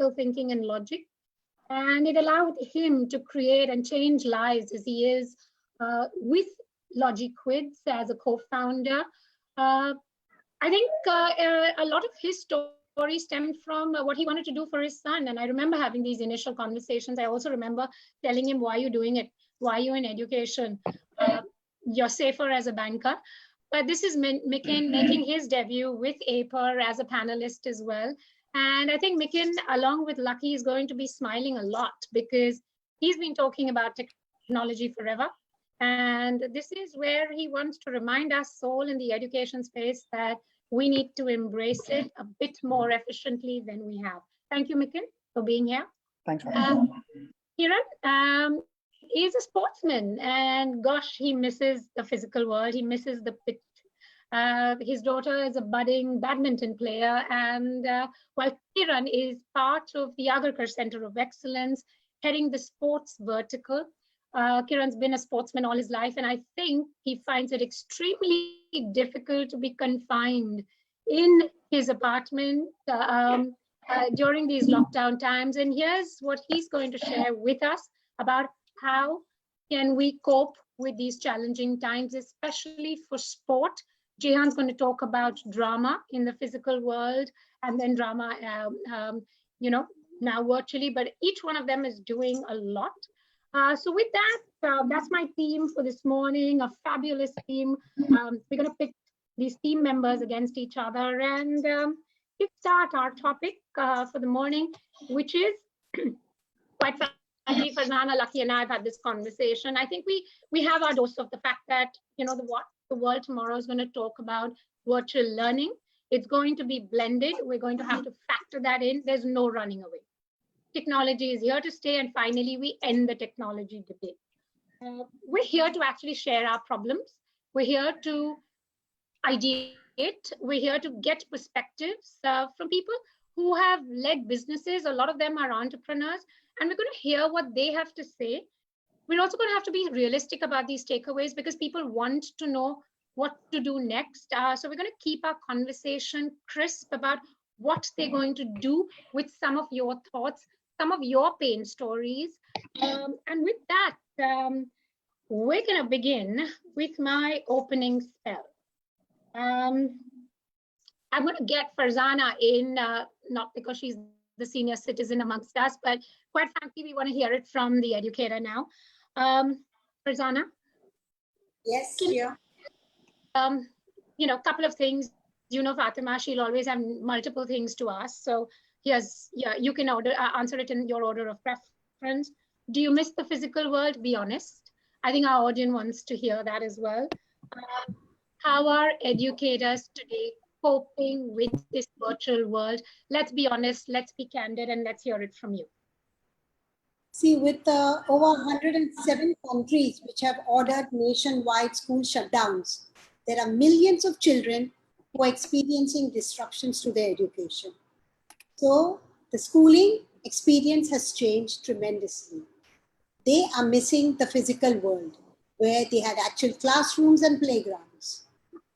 critical thinking and logic. And it allowed him to create and change lives as he is with LogicQuids as a co-founder. I think a lot of his story stemmed from what he wanted to do for his son. And I remember having these initial conversations. I also remember telling him, why are you doing it? Why are you in education? You're safer as a banker. But this is Mikin making his debut with APER as a panelist as well. And I think Mikin, along with Lucky, is going to be smiling a lot because he's been talking about technology forever. And this is where he wants to remind us all in the education space that we need to embrace it a bit more efficiently than we have. Thank you, Mikin, for being here. Thanks. Kiran is a sportsman, and gosh, he misses the physical world. He misses the pitch. His daughter is a budding badminton player, and while Kiran is part of the Agarkar Center of Excellence, heading the sports vertical. Kiran's been a sportsman all his life, and I think he finds it extremely difficult to be confined in his apartment during these lockdown times. And here's what he's going to share with us about how can we cope with these challenging times, especially for sport. Jehan's going to talk about drama in the physical world, and then drama, now virtually, but each one of them is doing a lot. So with that, that's my theme for this morning, a fabulous theme. We're going to pit these team members against each other and kickstart our topic for the morning, which is quite frankly, Farzana, Lucky, and I have had this conversation. I think we have our dose of the fact that, the world tomorrow is going to talk about virtual learning. It's going to be blended. We're going to have to factor that in. There's no running away. Technology is here to stay, and finally, we end the technology debate. We're here to actually share our problems. We're here to ideate. We're here to get perspectives from people who have led businesses. A lot of them are entrepreneurs, and we're going to hear what they have to say. We're also going to have to be realistic about these takeaways because people want to know what to do next. So we're going to keep our conversation crisp about what they're going to do with some of your thoughts, some of your pain stories. And with that, we're going to begin with my opening spell. I'm going to get Farzana in, not because she's the senior citizen amongst us, but quite frankly, we want to hear it from the educator now. Farzana? Yes, yeah. Couple of things. Fatima, she'll always have multiple things to ask. So you can answer it in your order of preference. Do you miss the physical world? Be honest. I think our audience wants to hear that as well. How are educators today coping with this virtual world? Let's be honest, let's be candid, and let's hear it from you. See, with over 107 countries which have ordered nationwide school shutdowns, there are millions of children who are experiencing disruptions to their education. So the schooling experience has changed tremendously. They are missing the physical world where they had actual classrooms and playgrounds,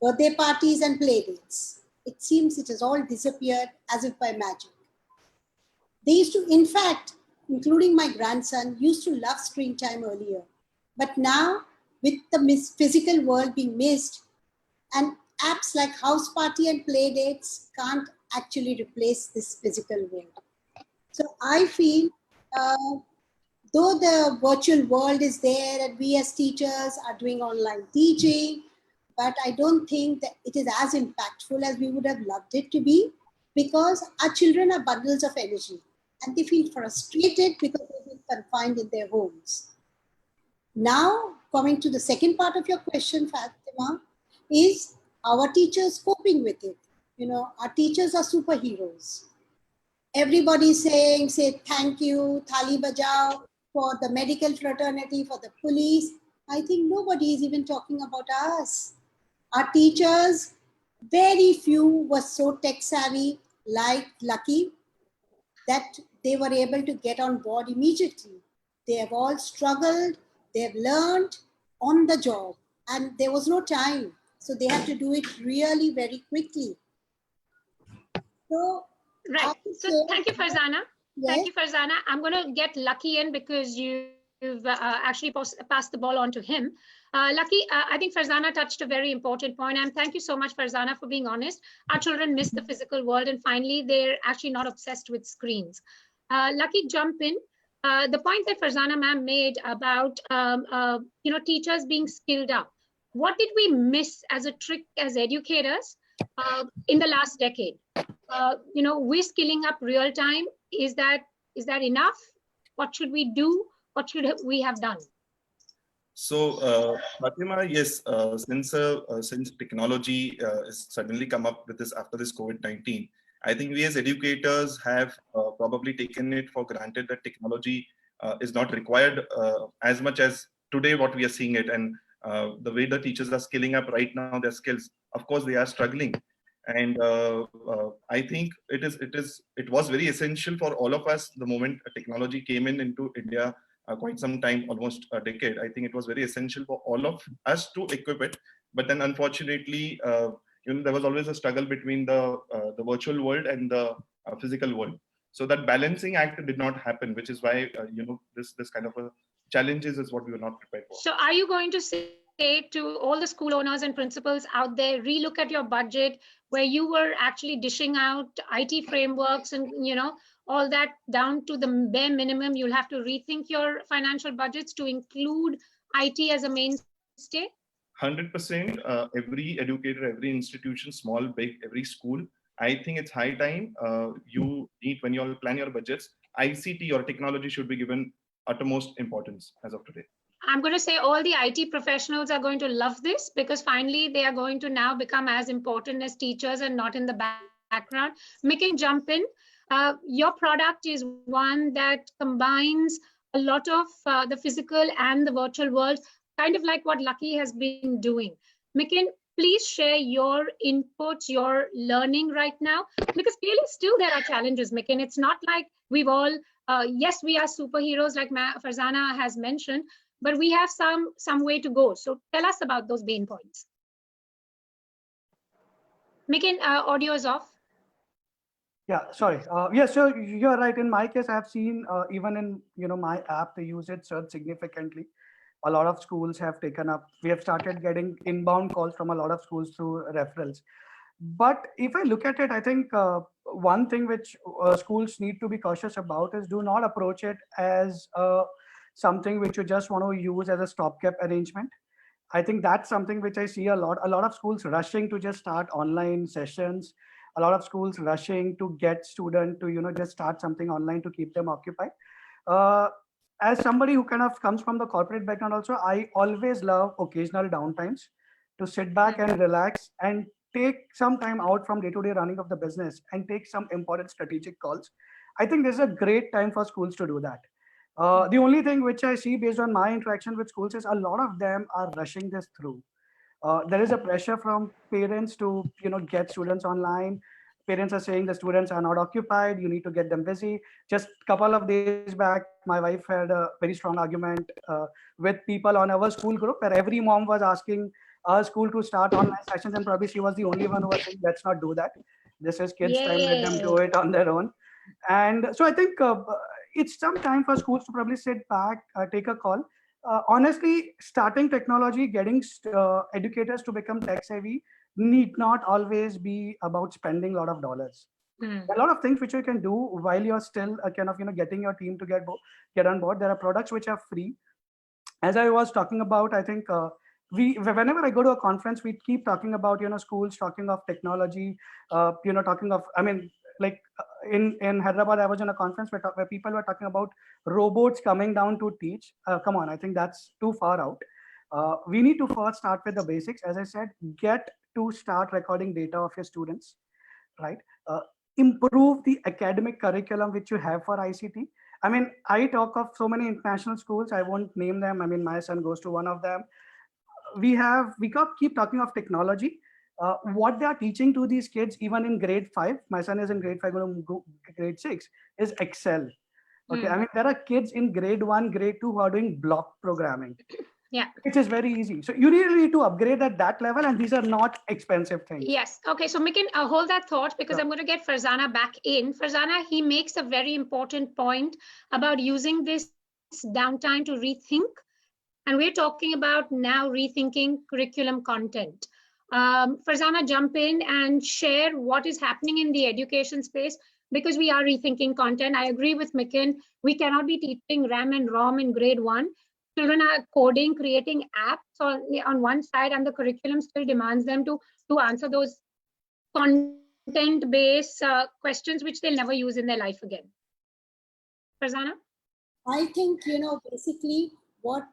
birthday parties and play dates. It seems it has all disappeared as if by magic. They used to, in fact, including my grandson, used to love screen time earlier. But now, with the physical world being missed, and apps like House Party and Play Dates can't actually replace this physical world. So I feel, though the virtual world is there and we as teachers are doing online teaching, but I don't think that it is as impactful as we would have loved it to be, because our children are bundles of energy and they feel frustrated because they've been confined in their homes. Now, coming to the second part of your question, Fatima, is our teachers coping with it? Our teachers are superheroes. Everybody say thank you, thali bajao, for the medical fraternity, for the police. I think nobody is even talking about us. Our teachers, very few were so tech savvy like Lucky that they were able to get on board immediately. They have all struggled, they have learned on the job, and there was no time. So they have to do it really very quickly. So, right. So thank you, Farzana. Thank you, Farzana. I'm going to get Lucky in because you've actually passed the ball on to him. Lucky, I think Farzana touched a very important point, and thank you so much, Farzana, for being honest. Our children miss the physical world, and finally, they're actually not obsessed with screens. Lucky, jump in. The point that Farzana ma'am made about teachers being skilled up. What did we miss as a trick as educators in the last decade? We're skilling up real time. Is that enough? What should we do? What should we have done? So, Fatima, yes, since technology is suddenly come up with this after this COVID-19, I think we as educators have probably taken it for granted that technology is not required as much as today what we are seeing it, and the way the teachers are skilling up right now their skills. Of course, they are struggling, and I think it was very essential for all of us the moment technology came into India. Quite some time, almost a decade. I think it was very essential for all of us to equip it. But then, unfortunately, there was always a struggle between the virtual world and the physical world. So that balancing act did not happen, which is why this kind of a challenges is what we were not prepared for. So, are you going to say to all the school owners and principals out there, relook at your budget where you were actually dishing out IT frameworks and all that down to the bare minimum? You'll have to rethink your financial budgets to include IT as a mainstay? 100%. Every educator, every institution, small, big, every school, I think it's high time you need, when you all plan your budgets, ICT or technology should be given utmost importance as of today. I'm going to say all the IT professionals are going to love this, because finally they are going to now become as important as teachers and not in the background. Mikin, jump in. Your product is one that combines a lot of the physical and the virtual world, kind of like what Lucky has been doing. Mikin, please share your inputs, your learning right now, because clearly still there are challenges, Mikin. It's not like we've all, yes, we are superheroes like Farzana has mentioned, but we have some way to go. So tell us about those pain points. Mikin, audio is off. Yeah, sorry. Yes, so you're right. In my case, I've seen even in my app, the usage surged significantly. A lot of schools have taken up. We have started getting inbound calls from a lot of schools through referrals. But if I look at it, I think one thing which schools need to be cautious about is do not approach it as something which you just want to use as a stopgap arrangement. I think that's something which I see a lot. A lot of schools rushing to just start online sessions. A lot of schools rushing to get students to just start something online to keep them occupied. As somebody who kind of comes from the corporate background also, I always love occasional downtimes to sit back and relax and take some time out from day-to-day running of the business and take some important strategic calls. I think this is a great time for schools to do that. The only thing which I see based on my interaction with schools is a lot of them are rushing this through. There is a pressure from parents to get students online. Parents are saying the students are not occupied, you need to get them busy. Just a couple of days back, my wife had a very strong argument with people on our school group, where every mom was asking our school to start online sessions, and probably she was the only one who was saying, let's not do that. This is kids' time, let them do it on their own. And so I think it's some time for schools to probably sit back, take a call. Honestly, starting technology, getting educators to become tech savvy need not always be about spending a lot of dollars. There are a lot of things which you can do while you're still kind of getting your team to get on board. There are products which are free. As I was talking about, I think whenever I go to a conference, we keep talking about schools talking of technology, talking of, I mean, like in Hyderabad, I was in a conference where people were talking about robots coming down to teach. Come on, I think that's too far out. We need to first start with the basics. As I said, get to start recording data of your students, right? Improve the academic curriculum which you have for ICT. I mean, I talk of so many international schools. I won't name them. I mean, my son goes to one of them. We keep talking of technology. What they are teaching to these kids, even in grade 5, my son is in grade 5, going to go grade 6, is Excel. Okay, I mean, there are kids in grade 1, grade 2 who are doing block programming. Yeah. Which is very easy. So you really need to upgrade at that level, and these are not expensive things. Yes. Okay. So Mikin, hold that thought, because Sure. I'm going to get Farzana back in. Farzana, he makes a very important point about using this downtime to rethink. And we're talking about now rethinking curriculum content. Farzana, jump in and share what is happening in the education space, because we are rethinking content. I agree with Mikin. We cannot be teaching RAM and ROM in grade 1. Children are coding, creating apps on one side, and the curriculum still demands them to answer those content-based questions which they'll never use in their life again. Farzana? I think, basically what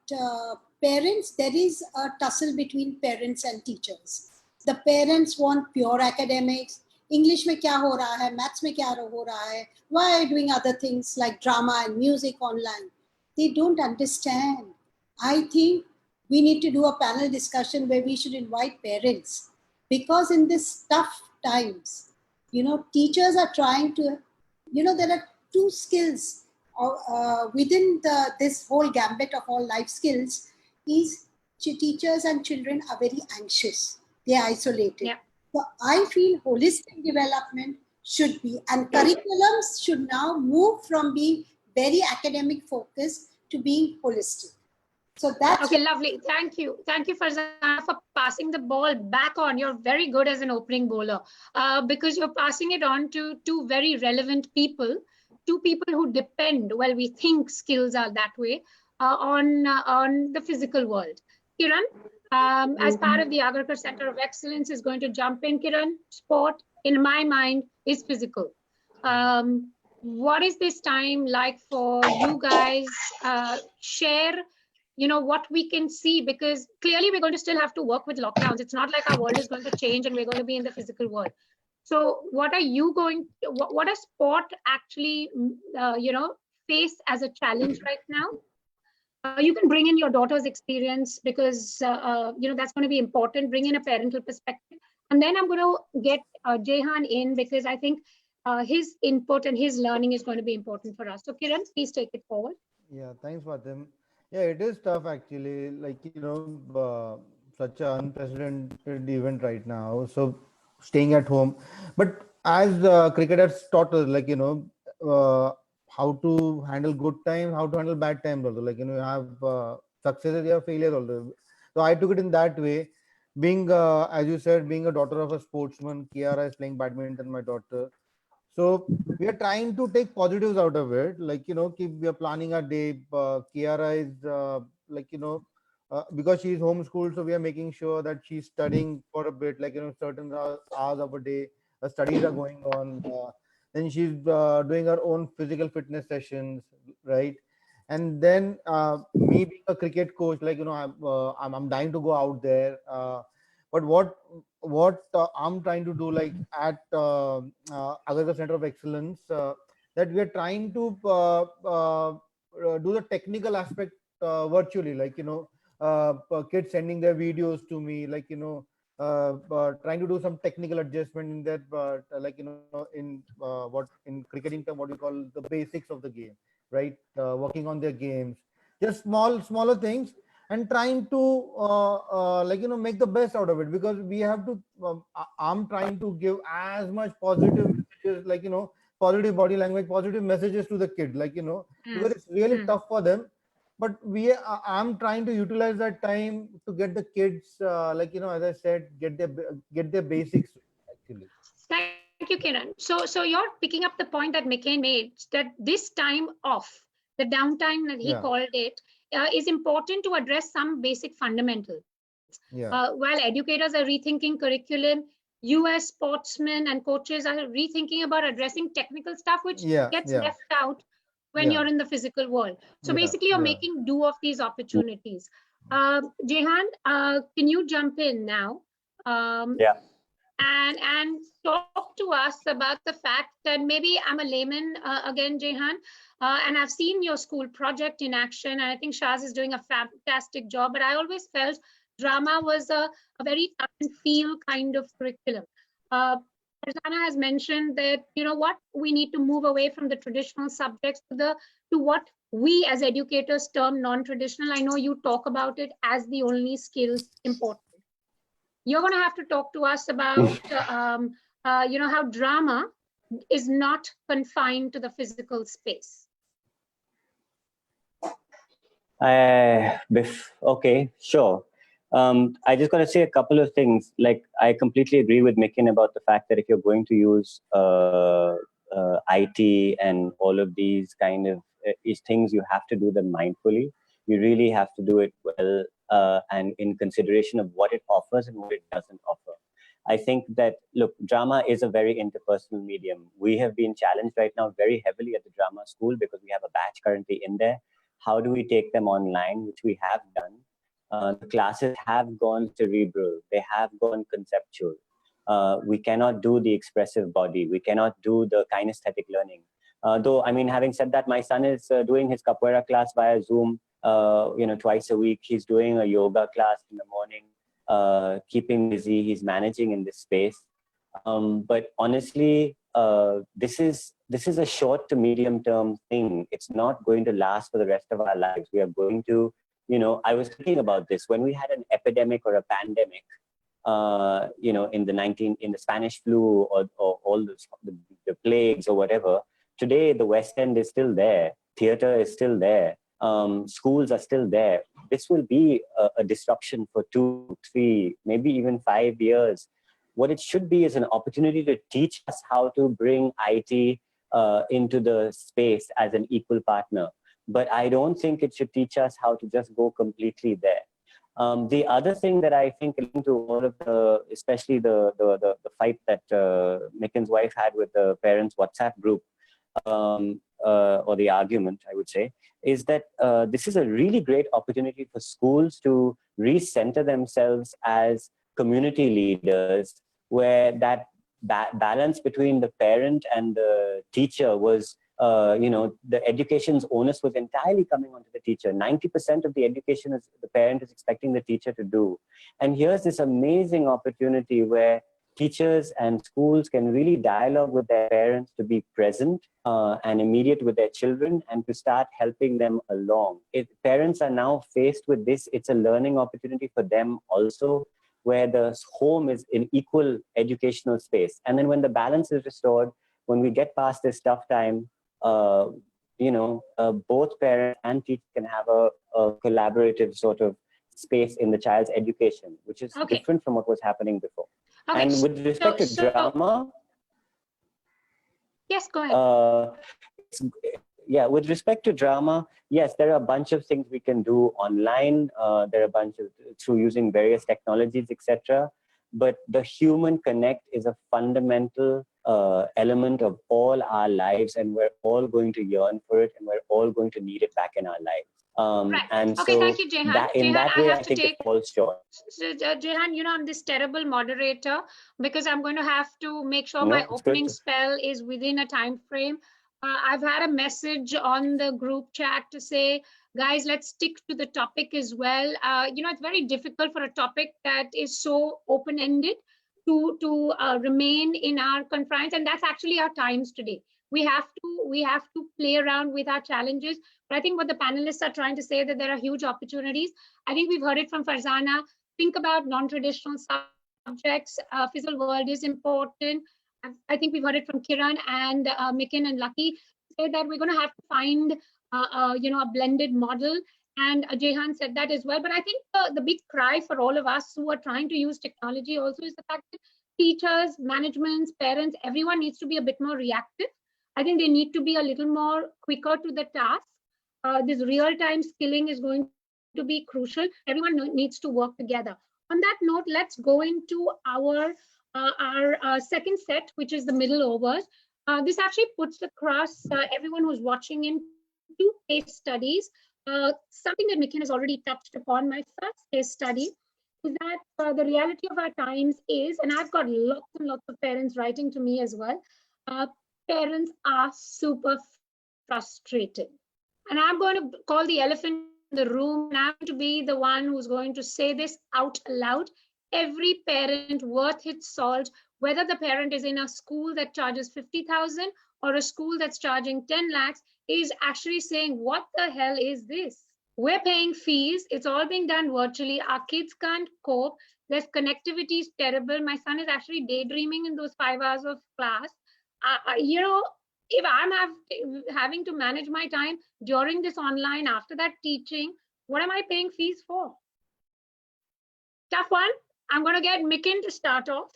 parents, there is a tussle between parents and teachers. The parents want pure academics. English mein kya ho raha hai, maths mein kya ho raha hai, why are you doing other things like drama and music online? They don't understand. I think we need to do a panel discussion where we should invite parents, because in this tough times, teachers are trying to, there are two skills within this whole gambit of all life skills. Is teachers and children are very anxious. They are isolated. Yeah. So I feel holistic development should be, and curriculums should now move from being very academic focused to being holistic. So that's okay. Lovely. Thank you. Thank you, Farzana, for passing the ball back on. You're very good as an opening bowler, because you're passing it on to two very relevant people, two people who depend, well, we think skills are that way, on the physical world. Kiran, as part of the Agarkar Center of Excellence, is going to jump in. Kiran, sport, in my mind, is physical. What is this time like for you guys? Share, what we can see, because clearly we're going to still have to work with lockdowns. It's not like our world is going to change and we're going to be in the physical world. So what are you what does sport actually, face as a challenge right now? You can bring in your daughter's experience, because, that's going to be important. Bring in a parental perspective. And then I'm going to get Jehan in, because I think his input and his learning is going to be important for us. So Kiran, please take it forward. Yeah, thanks, Fatim. Yeah, it is tough actually, such an unprecedented event right now. So staying at home, but as cricketers taught us, how to handle good times, how to handle bad times also. You have successes, you have failures also. So I took it in that way. Being, as you said, being a daughter of a sportsman, Kiara is playing badminton, my daughter. So we are trying to take positives out of it. We are planning our day. Kiara is because she's homeschooled, so we are making sure that she's studying for a bit, certain hours of a day. Studies are going on. Then she's doing her own physical fitness sessions, right? And then me being a cricket coach, I'm dying to go out there. But what I'm trying to do, at Agarkar Center of Excellence, that we are trying to do the technical aspect virtually, kids sending their videos to me, trying to do some technical adjustment in that, in cricketing term, what you call the basics of the game, right? Working on their games, just smaller things, and trying to make the best out of it, because we have to I'm trying to give as much positive messages, positive body language, positive messages to the kid, because it's really tough for them. But I'm trying to utilize that time to get the kids, as I said, get their basics actually. Thank you, Kiran. So you're picking up the point that Mikin made, that this time off, the downtime that he called it, is important to address some basic fundamentals. While educators are rethinking curriculum, you as sportsmen and coaches are rethinking about addressing technical stuff, which gets left out when you're in the physical world. So basically, you're making do of these opportunities. Jehan, can you jump in now? And talk to us about the fact that maybe I'm a layman again, Jehan, and I've seen your school project in action, and I think Shaz is doing a fantastic job, but I always felt drama was a very touch and feel kind of curriculum. Farzana has mentioned that, you know what, we need to move away from the traditional subjects to what we as educators term non-traditional. I know you talk about it as the only skills important. You're going to have to talk to us about, you know, how drama is not confined to the physical space. Okay, sure. I just got to say a couple of things. Like, I completely agree with Mikin about the fact that if you're going to use IT and all of these kind of things, you have to do them mindfully. You really have to do it well and in consideration of what it offers and what it doesn't offer. I think that, look, drama is a very interpersonal medium. We have been challenged right now very heavily at the drama school because we have a batch currently in there. How do we take them online, which we have done? The classes have gone cerebral. They have gone conceptual. We cannot do the expressive body. We cannot do the kinesthetic learning. Though, I mean, having said that, my son is doing his capoeira class via Zoom, you know, twice a week. He's doing a yoga class in the morning, keeping busy. He's managing in this space. But honestly, this is a short to medium term thing. It's not going to last for the rest of our lives. We are going to, you know, I was thinking about this when we had an epidemic or a pandemic, you know, in the Spanish flu or all the plagues or whatever. Today, the West End is still there. Theater is still there. Schools are still there. This will be a disruption for 2, 3, maybe even 5 years. What it should be is an opportunity to teach us how to bring IT into the space as an equal partner. But I don't think it should teach us how to just go completely there. The other thing that I think linked to all of especially the fight that Mikin's wife had with the parents' WhatsApp group, or the argument, I would say, is that this is a really great opportunity for schools to recenter themselves as community leaders, where that balance between the parent and the teacher was, you know, the education's onus was entirely coming onto the teacher. 90% of the education is the parent is expecting the teacher to do. And here's this amazing opportunity where teachers and schools can really dialogue with their parents to be present and immediate with their children and to start helping them along. If parents are now faced with this, it's a learning opportunity for them also, where the home is an equal educational space. And then when the balance is restored, when we get past this tough time, you know, both parents and teachers can have a collaborative sort of space in the child's education, which is different from what was happening before. Okay. And with respect to drama, yes, go ahead. Yeah, with respect to drama, yes, there are a bunch of things we can do online. There are a bunch of through using various technologies, etc. But the human connect is a fundamental element of all our lives, and we're all going to yearn for it, and we're all going to need it back in our lives. Right. And okay, so thank you, Jehan. That way, I think it falls short. So, Jehan, you know, I'm this terrible moderator because I'm going to have to make sure my opening spell is within a time frame. I've had a message on the group chat to say, guys, let's stick to the topic as well. You know, it's very difficult for a topic that is so open-ended to remain in our confines, and that's actually our times today. We have to play around with our challenges. But I think what the panelists are trying to say, that there are huge opportunities. I think we've heard it from Farzana. Think about non-traditional subjects. Physical world is important. I think we've heard it from Kiran and Mikin and Lucky, say that we're going to have to find you know, a blended model. And Jehan said that as well. But I think the big cry for all of us who are trying to use technology also is the fact that teachers, managements, parents, everyone needs to be a bit more reactive. I think they need to be a little more quicker to the task. This real-time skilling is going to be crucial. Everyone needs to work together. On that note, let's go into our second set, which is the middle overs. This actually puts across everyone who's watching in 2 case studies. Something that Mikin has already touched upon. My first case study is that the reality of our times is, and I've got lots and lots of parents writing to me as well, parents are super frustrated. And I'm going to call the elephant in the room, and I'm going to be the one who's going to say this out loud. Every parent worth its salt whether the parent is in a school that charges 50,000 or a school that's charging 10 lakhs, is actually saying, what the hell is this? We're paying fees. It's all being done virtually. Our kids can't cope. There's connectivity is terrible. My son is actually daydreaming in those 5 hours of class. If I'm having to manage my time during this online, after that teaching, what am I paying fees for? Tough one. I'm going to get Mikin to start off.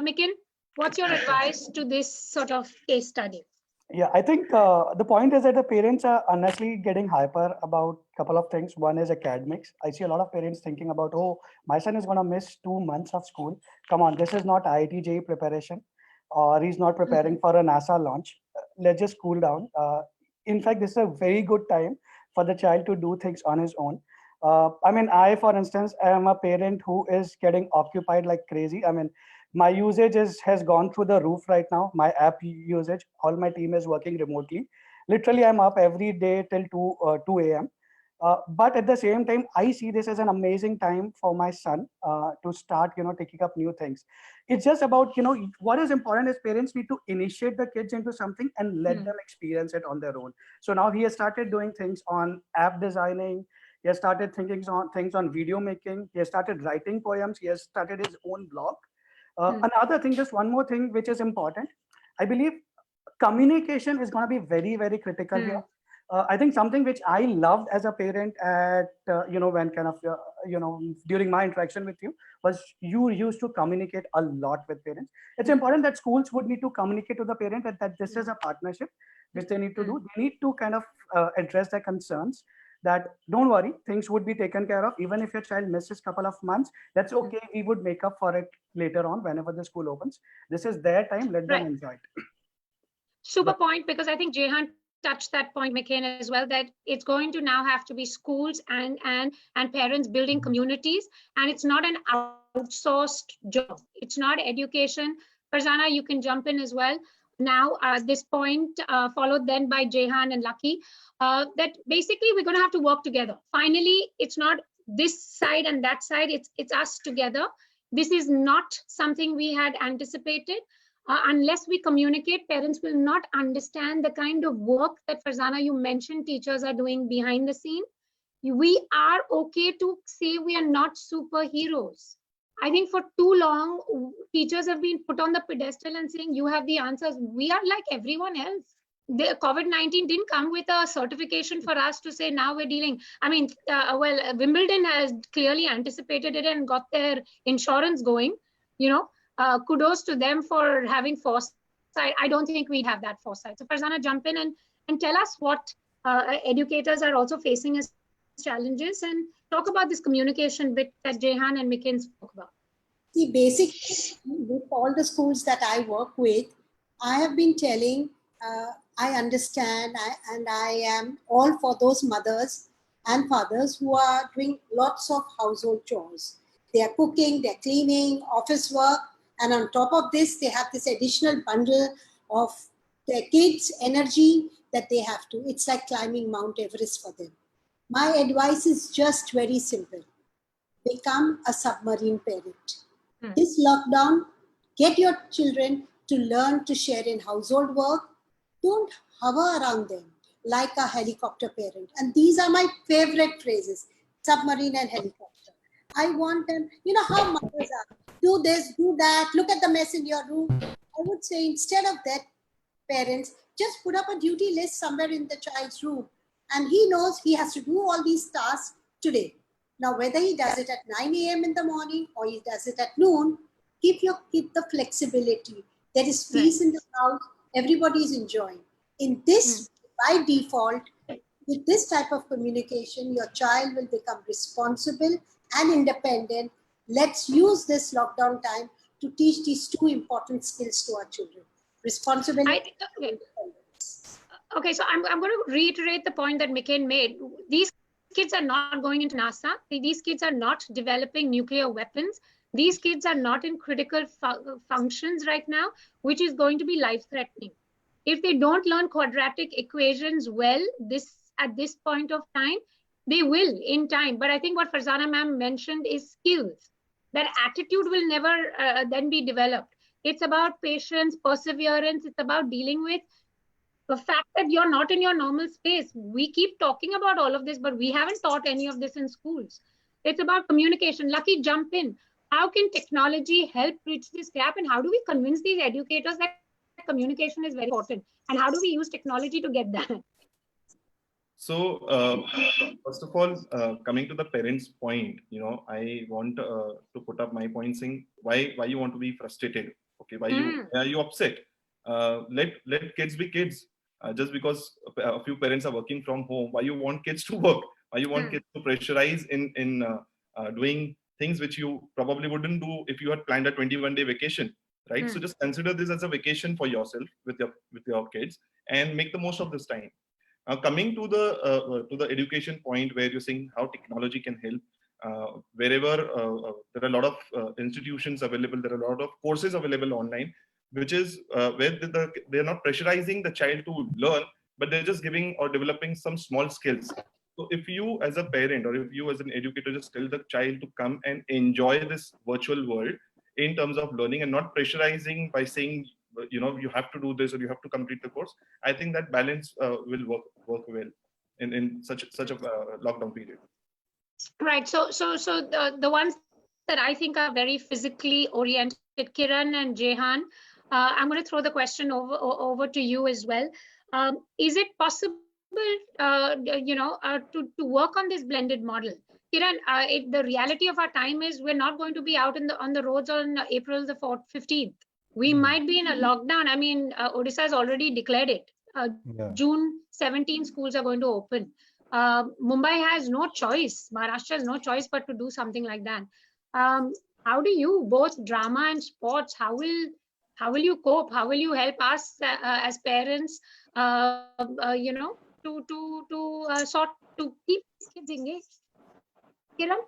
Mikin, what's your advice to this sort of case study? Yeah, I think the point is that the parents are honestly getting hyper about a couple of things. One is academics. I see a lot of parents thinking about, oh, my son is going to miss 2 months of school. Come on, this is not IIT JEE preparation, or he's not preparing for a NASA launch. Let's just cool down. In fact, this is a very good time for the child to do things on his own. I, for instance, am a parent who is getting occupied like crazy. My usage has gone through the roof right now. My app usage, all my team is working remotely. Literally, I'm up every day till 2 a.m. But at the same time, I see this as an amazing time for my son to start, taking up new things. It's just about, what is important is parents need to initiate the kids into something and let them experience it on their own. So now he has started doing things on app designing. He has started thinking on things on video making. He has started writing poems. He has started his own blog. Another thing, just one more thing, which is important. I believe communication is going to be very, very critical here. I think something which I loved as a parent at, when during my interaction with you was you used to communicate a lot with parents. It's important that schools would need to communicate to the parent that this is a partnership which they need to do. They need to kind of address their concerns. That don't worry, things would be taken care of. Even if your child misses a couple of months, that's okay. We would make up for it later on whenever the school opens. This is their time. Let them enjoy it. Super point, because I think Jehan touched that point, McCain, as well, that it's going to now have to be schools and parents building communities, and it's not an outsourced job. It's not education. Farzana, you can jump in as well. Now, at this point, followed then by Jehan and Lucky, that basically we're going to have to work together. Finally, it's not this side and that side, it's us together. This is not something we had anticipated. Unless we communicate, parents will not understand the kind of work that, Farzana, you mentioned teachers are doing behind the scene. We are okay to say we are not superheroes. I think for too long, teachers have been put on the pedestal and saying, you have the answers. We are like everyone else. The COVID-19 didn't come with a certification for us to say now we're dealing. Wimbledon has clearly anticipated it and got their insurance going. Kudos to them for having foresight. I don't think we'd have that foresight. So Farzana, jump in and tell us what educators are also facing as challenges, and talk about this communication bit that Jehan and Mikin spoke about. See, basically, with all the schools that I work with, I have been telling, I understand, and I am all for those mothers and fathers who are doing lots of household chores. They are cooking, they're cleaning, office work, and on top of this, they have this additional bundle of their kids' energy that they have to. It's like climbing Mount Everest for them. My advice is just very simple. Become a submarine parent. This lockdown, get your children to learn to share in household work. Don't hover around them like a helicopter parent. And these are my favorite phrases, submarine and helicopter. I want them, how mothers are. Do this, do that, look at the mess in your room. I would say instead of that, parents, just put up a duty list somewhere in the child's room. And he knows he has to do all these tasks today. Now, whether he does it at 9 a.m. in the morning or he does it at noon, keep the flexibility. There is peace in the house. Everybody is enjoying. In this, by default, with this type of communication, your child will become responsible and independent. Let's use this lockdown time to teach these two important skills to our children. Responsibility. Okay, so I'm going to reiterate the point that Mikin made. These kids are not going into NASA. These kids are not developing nuclear weapons. These kids are not in critical functions right now, which is going to be life-threatening. If they don't learn quadratic equations well at this point of time, they will in time. But I think what Farzana ma'am mentioned is skills. That attitude will never then be developed. It's about patience, perseverance. It's about dealing with the fact that you're not in your normal space. We keep talking about all of this, but we haven't taught any of this in schools. It's about communication. Lucky, jump in. How can technology help bridge this gap? And how do we convince these educators that communication is very important? And how do we use technology to get that? So, first of all, coming to the parents' point, I want to put up my point saying why you want to be frustrated. Okay, why are you upset? Let kids be kids. Just because a few parents are working from home, why you want kids to work? Why you want kids to pressurize in doing things which you probably wouldn't do if you had planned a 21-day vacation, right? So just consider this as a vacation for yourself with your kids and make the most of this time. Coming to the education point where you're saying how technology can help, wherever there are a lot of institutions available, there are a lot of courses available online, which is where they're not pressurizing the child to learn, but they're just giving or developing some small skills. So if you as a parent or if you as an educator just tell the child to come and enjoy this virtual world in terms of learning and not pressurizing by saying, you have to do this or you have to complete the course, I think that balance will work well in such a lockdown period. Right. So the ones that I think are very physically oriented, Kiran and Jehan, I'm going to throw the question over to you as well. Is it possible, to work on this blended model? Kiran, the reality of our time is we're not going to be out on the roads on April the 15th. We might be in a lockdown. I mean, Odisha has already declared it. June 17, schools are going to open. Mumbai has no choice. Maharashtra has no choice but to do something like that. How do you, both drama and sports, how will you cope? How will you help us as parents, to keep kids engaged? Kiran?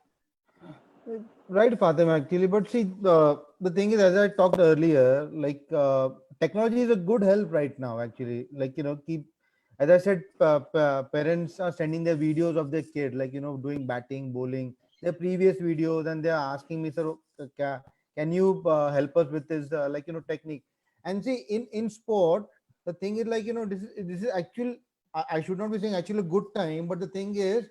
Right, Fatima, actually. But see, the thing is, as I talked earlier, like technology is a good help right now, actually. Like, as I said, parents are sending their videos of their kid, like, doing batting, bowling, their previous videos, and they're asking me, sir, can you help us with this, technique? And see, in sport, the thing is like, this is actual, I should not be saying actually a good time, but the thing is,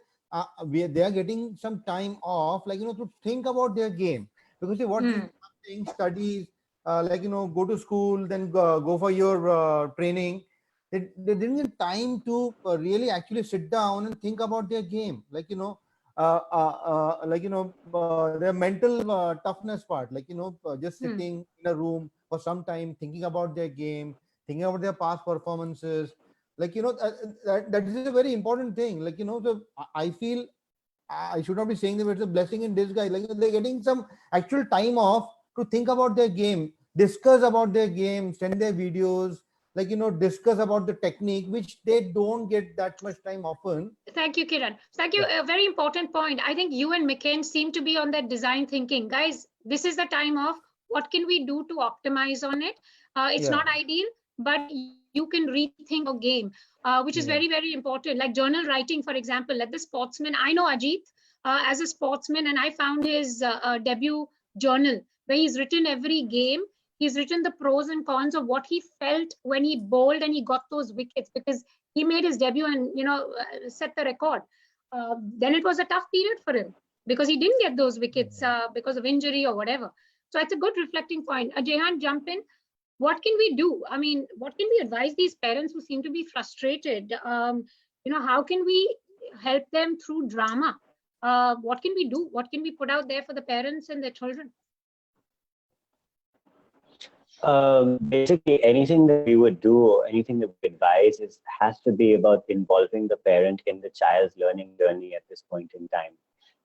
they are getting some time off, like, to think about their game. Because see, what you think, studies, go to school, then go for your training. They didn't get time to really actually sit down and think about their game. Their mental toughness part, just sitting in a room for some time, thinking about their game, thinking about their past performances. That is a very important thing. So I feel I should not be saying that it's a blessing in disguise. Like, they're getting some actual time off to think about their game, discuss about their game, send their videos, discuss about the technique, which they don't get that much time often. Thank you, Kiran. Thank you. A very important point. I think you and McCain seem to be on that design thinking. Guys, this is the time of what can we do to optimize on it? It's not ideal, but you can rethink a game, which is very, very important. Like journal writing, for example, let the sportsman, I know Ajit as a sportsman, and I found his debut journal where he's written every game. He's written the pros and cons of what he felt when he bowled and he got those wickets, because he made his debut and set the record. Then it was a tough period for him because he didn't get those wickets because of injury or whatever. So it's a good reflecting point. Jehan, jump in. What can we do? I mean, what can we advise these parents who seem to be frustrated? How can we help them through drama? What can we do? What can we put out there for the parents and their children? Basically, anything that we would do or anything that we advise has to be about involving the parent in the child's learning journey at this point in time.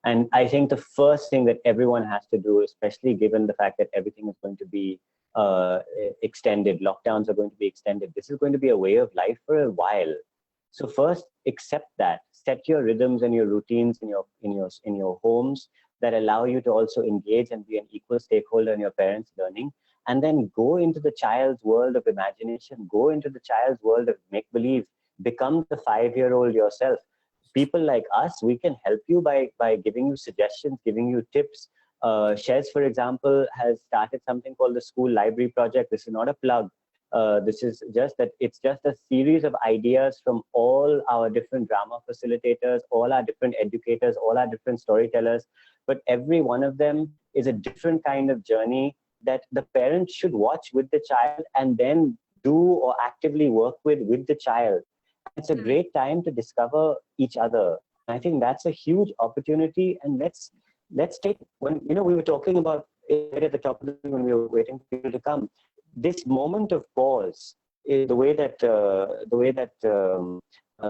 And I think the first thing that everyone has to do, especially given the fact that everything is going to be extended, lockdowns are going to be extended, this is going to be a way of life for a while. So first, accept that. Set your rhythms and your routines in your homes that allow you to also engage and be an equal stakeholder in your parents' learning. And then go into the child's world of imagination, go into the child's world of make-believe, become the 5-year-old yourself. People like us, we can help you by giving you suggestions, giving you tips, Shez, for example, has started something called the School Library Project. This is not a plug. This is just that it's just a series of ideas from all our different drama facilitators, all our different educators, all our different storytellers. But every one of them is a different kind of journey that the parent should watch with the child and then do or actively work with the child. It's a great time to discover each other. I think that's a huge opportunity. And let's take, when we were talking about it at the top of the, when we were waiting for people to come, this moment of pause is the way that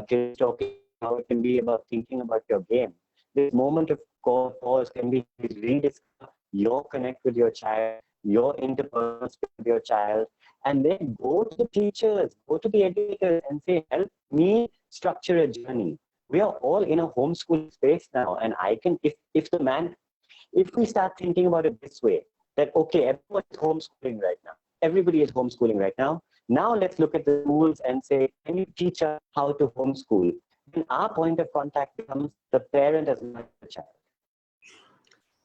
kids talking, how it can be about thinking about your game. This moment of pause can be rediscover your connect with your child, your interpersonal with your child, and then go to the teachers, go to the educators and say, help me structure a journey. We are all in a homeschool space now, and I can, if we start thinking about it this way, that okay, everyone is homeschooling right now. Everybody is homeschooling right now. Now let's look at the schools and say, can you teach us how to homeschool? And our point of contact becomes the parent as well as the child.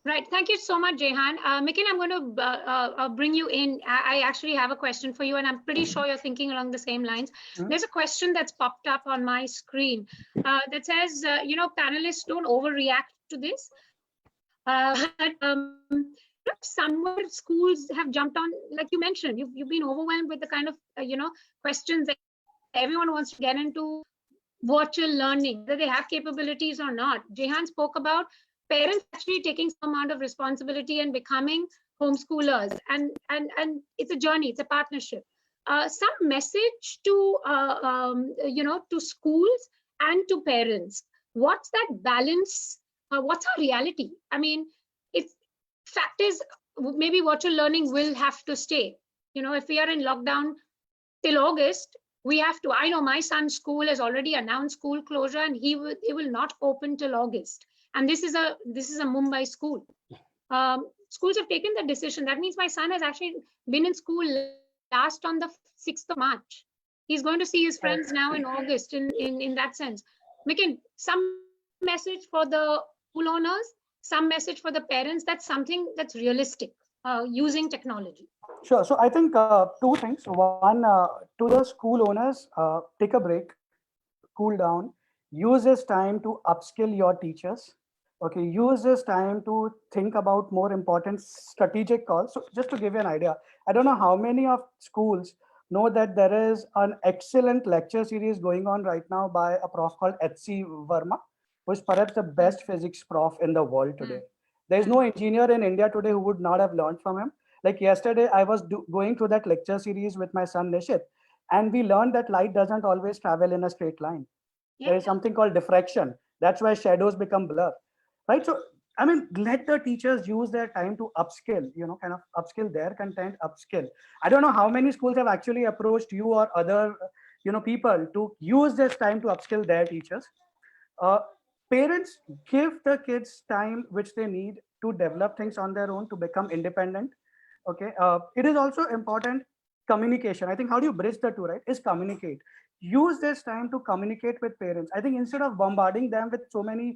Right. Thank you so much, Jehan. Mikin, I'm going to bring you in. I actually have a question for you, and I'm pretty sure you're thinking along the same lines. There's a question that's popped up on my screen that says, panelists don't overreact to this. Some schools have jumped on, like you mentioned, you've been overwhelmed with the kind of, questions that everyone wants to get into virtual learning, whether they have capabilities or not. Jehan spoke about parents actually taking some amount of responsibility and becoming homeschoolers, and it's a journey, it's a partnership. Some message to to schools and to parents. What's that balance? What's our reality? I mean, fact is, maybe virtual learning will have to stay. If we are in lockdown till August, we have to. I know my son's school has already announced school closure, and it will not open till August. And this is a Mumbai school. Schools have taken the decision. That means my son has actually been in school last on the 6th of March. He's going to see his friends now in August. In that sense, Mikin, some message for the school owners, some message for the parents. That's something that's realistic using technology. Sure. So I think two things. One, to the school owners, take a break, cool down, use this time to upskill your teachers. Okay, use this time to think about more important strategic calls. So just to give you an idea, I don't know how many of schools know that there is an excellent lecture series going on right now by a prof called H.C. Verma, who is perhaps the best physics prof in the world today. There is no engineer in India today who would not have learned from him. Like yesterday, I was going through that lecture series with my son Nishit, and we learned that light doesn't always travel in a straight line. There is something called diffraction. That's why shadows become blur. Right. So, I mean, let the teachers use their time to upskill, kind of upskill their content, upskill. I don't know how many schools have actually approached you or other, people to use this time to upskill their teachers. Parents, give the kids time which they need to develop things on their own, to become independent. Okay. It is also important communication. I think how do you bridge the two, right? Is communicate. Use this time to communicate with parents. I think instead of bombarding them with so many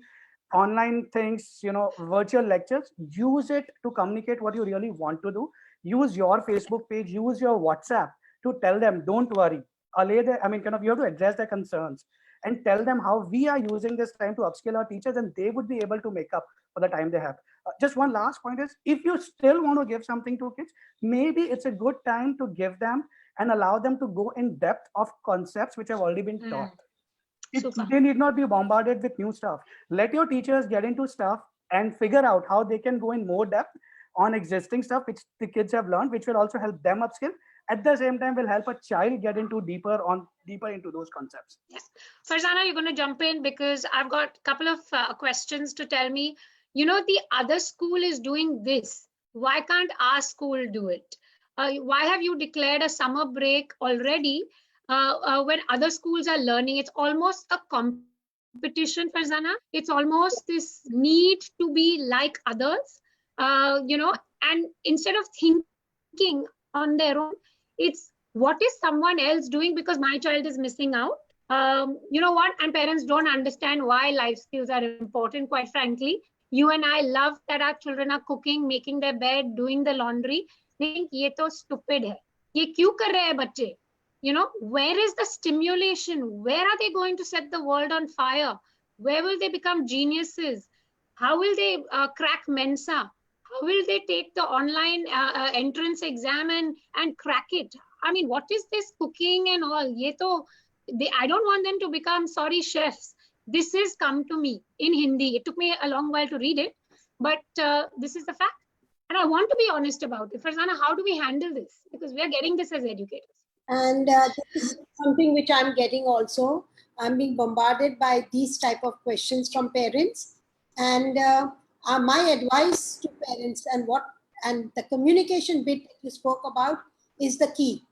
online things, virtual lectures, use it to communicate what you really want to do. Use your Facebook page, use your WhatsApp to tell them, don't worry. You have to address their concerns and tell them how we are using this time to upskill our teachers, and they would be able to make up for the time they have. Just one last point is, if you still want to give something to kids, maybe it's a good time to give them and allow them to go in depth of concepts which have already been taught. They need not be bombarded with new stuff. Let your teachers get into stuff and figure out how they can go in more depth on existing stuff which the kids have learned, which will also help them upskill. At the same time, will help a child get into deeper into those concepts. Yes, Farzana, you're going to jump in because I've got a couple of questions to tell me. The other school is doing this. Why can't our school do it? Why have you declared a summer break already? When other schools are learning, it's almost a competition, Farzana. It's almost this need to be like others, and instead of thinking on their own, it's what is someone else doing because my child is missing out. And parents don't understand why life skills are important, quite frankly. You and I love that our children are cooking, making their bed, doing the laundry. They think ये तो stupid है. ये क्यों कर रहे हैं बच्चे? You know, where is the stimulation? Where are they going to set the world on fire? Where will they become geniuses? How will they crack Mensa? How will they take the online entrance exam and crack it? I mean, what is this cooking and all? I don't want them to become, sorry, chefs. This has come to me in Hindi. It took me a long while to read it, but this is the fact. And I want to be honest about it. Farzana, how do we handle this? Because we are getting this as educators. And this is something which I'm getting also. I'm being bombarded by these type of questions from parents. And my advice to parents and the communication bit that you spoke about is the key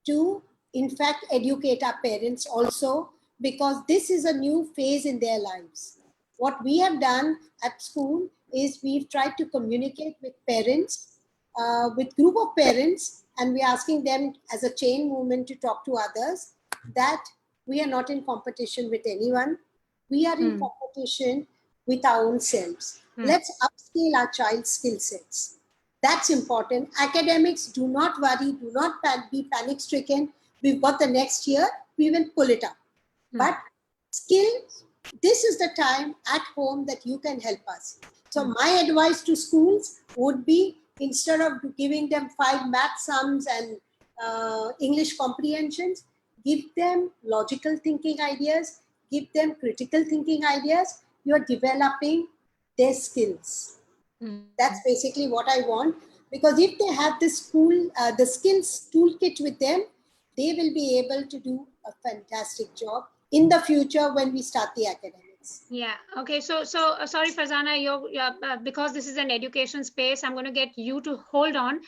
to, in fact, educate our parents also, because this is a new phase in their lives. What we have done at school is we've tried to communicate with parents, with group of parents, and we're asking them as a chain movement to talk to others that we are not in competition with anyone. We are in competition with our own selves. Let's upscale our child's skill sets. That's important. Academics, do not worry, do not be panic stricken. We've got the next year, we will pull it up. But skills, this is the time at home that you can help us. So my advice to schools would be, instead of giving them 5 math sums and English comprehensions, give them logical thinking ideas, give them critical thinking ideas. You're developing their skills. That's basically what I want, because if they have the skills toolkit with them, they will be able to do a fantastic job in the future when we start the academics. Yeah. Okay. So sorry, Farzana, because this is an education space, I'm going to get you to hold on.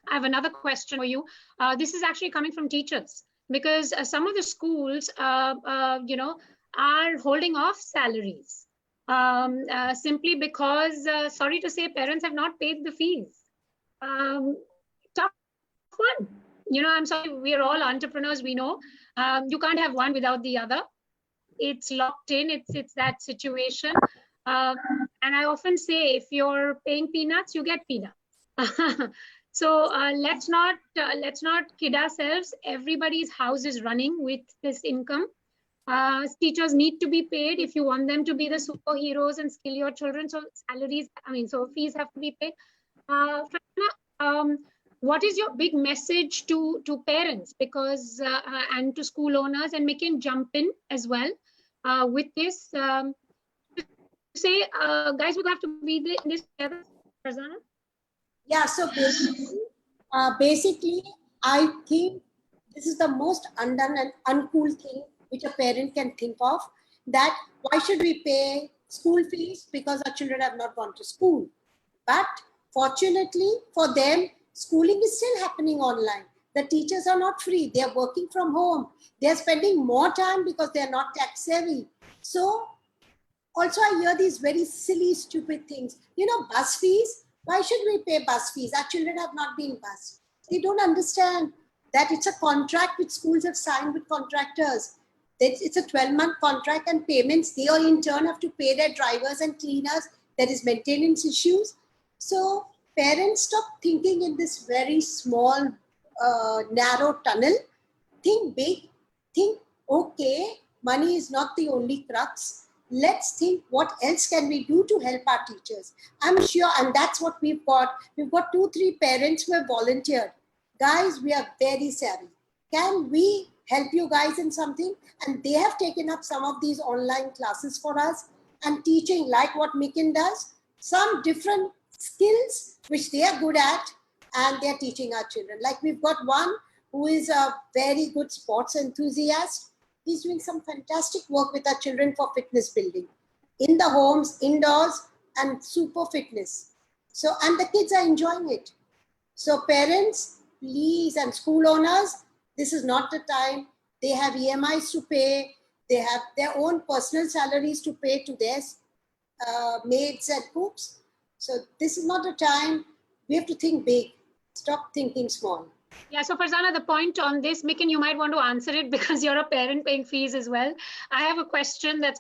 I have another question for you. This is actually coming from teachers, because some of the schools, are holding off salaries simply because, sorry to say, parents have not paid the fees. Tough one. I'm sorry, we're all entrepreneurs, we know. You can't have one without the other. It's locked in, it's that situation. And I often say, if you're paying peanuts, you get peanuts. So let's not kid ourselves. Everybody's house is running with this income. Teachers need to be paid if you want them to be the superheroes and skill your children. So so fees have to be paid. What is your big message to parents, because and to school owners, and make him jump in as well with this? Say, guys, we have to be in this together, Farzana. Yeah, so basically, I think this is the most undone and uncool thing which a parent can think of, that why should we pay school fees because our children have not gone to school? But fortunately for them, schooling is still happening online. The teachers are not free. They are working from home. They are spending more time because they are not tech savvy. So also I hear these very silly, stupid things. Bus fees. Why should we pay bus fees? Our children have not been bused. They don't understand that it's a contract which schools have signed with contractors. It's a 12-month contract, and payments, they all in turn have to pay their drivers and cleaners. There is maintenance issues. So parents, stop thinking in this very small, narrow tunnel. Think big. Think, okay, money is not the only crux. Let's think what else can we do to help our teachers. I'm sure, and that's what we've got. We've got 2-3 parents who have volunteered. Guys, we are very savvy. Can we help you guys in something? And they have taken up some of these online classes for us and teaching, like what Mikin does, some different skills which they are good at, and they're teaching our children. Like we've got one who is a very good sports enthusiast. He's doing some fantastic work with our children for fitness building in the homes, indoors, and super fitness. So, and the kids are enjoying it. So parents, please, and school owners, this is not the time. They have EMIs to pay. They have their own personal salaries to pay to their maids and cooks. So this is not the time. We have to think big. Stop thinking small. Yeah, so Farzana, the point on this, Mikin, you might want to answer it because you're a parent paying fees as well. I have a question that's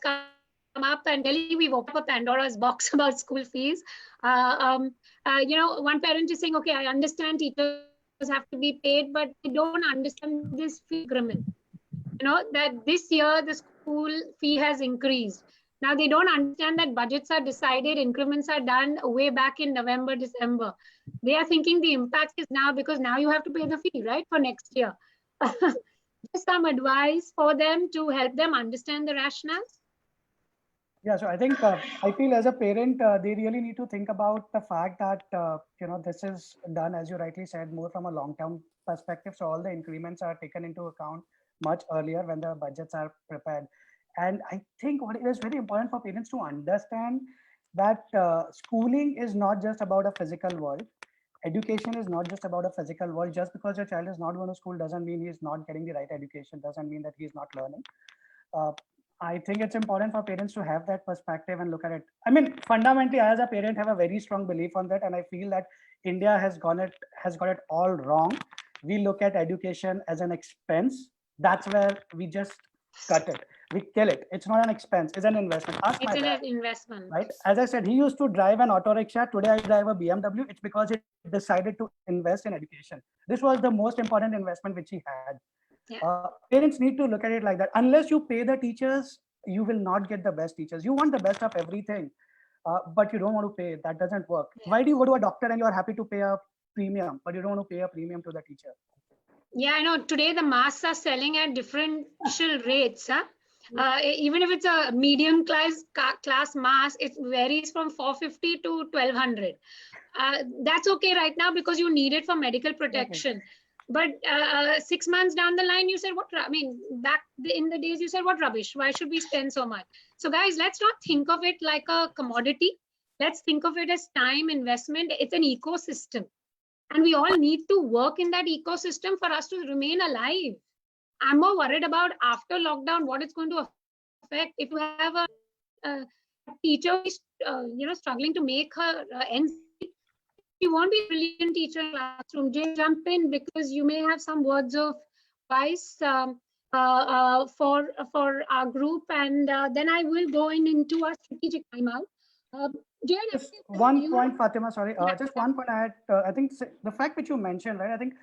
come up, and Delhi, we've opened up a Pandora's box about school fees. One parent is saying, okay, I understand teachers have to be paid, but they don't understand this fee increment. That this year the school fee has increased. Now they don't understand that budgets are decided, increments are done way back in November, December. They are thinking the impact is now because now you have to pay the fee, right, for next year. Just some advice for them to help them understand the rationales. Yeah, so I think I feel as a parent, they really need to think about the fact that this is done, as you rightly said, more from a long-term perspective. So all the increments are taken into account much earlier when the budgets are prepared. And I think what is very important for parents to understand that schooling is not just about a physical world. Education is not just about a physical world. Just because your child is not going to school doesn't mean he's not getting the right education, doesn't mean that he's not learning. I think it's important for parents to have that perspective and look at it. I mean, fundamentally, I as a parent have a very strong belief on that, and I feel that India has got it all wrong. We look at education as an expense. That's where we just cut it. We kill it. It's not an expense. It's an investment. Ask my dad, an investment, right? As I said, he used to drive an auto rickshaw. Today, I drive a BMW. It's because he decided to invest in education. This was the most important investment which he had. Yeah. Parents need to look at it like that. Unless you pay the teachers, you will not get the best teachers. You want the best of everything, but you don't want to pay. That doesn't work. Yeah. Why do you go to a doctor and you are happy to pay a premium, but you don't want to pay a premium to the teacher? Yeah, I know. Today the masks are selling at differential rates. Even if it's a medium class mask, it varies from 450 to 1200. That's okay right now because you need it for medical protection. Okay. But 6 months down the line, you said, back in the days, you said, what rubbish? Why should we spend so much? So guys, let's not think of it like a commodity. Let's think of it as time investment. It's an ecosystem. And we all need to work in that ecosystem for us to remain alive. I'm more worried about after lockdown, what it's going to affect. If you have a teacher struggling to make her ends, you won't be a brilliant teacher in the classroom. Jay, jump in because you may have some words of advice for our group, and then I will go into our strategic timeout. Jay, just one point, Fatima. Sorry, just one point. I think the fact which you mentioned, right? I think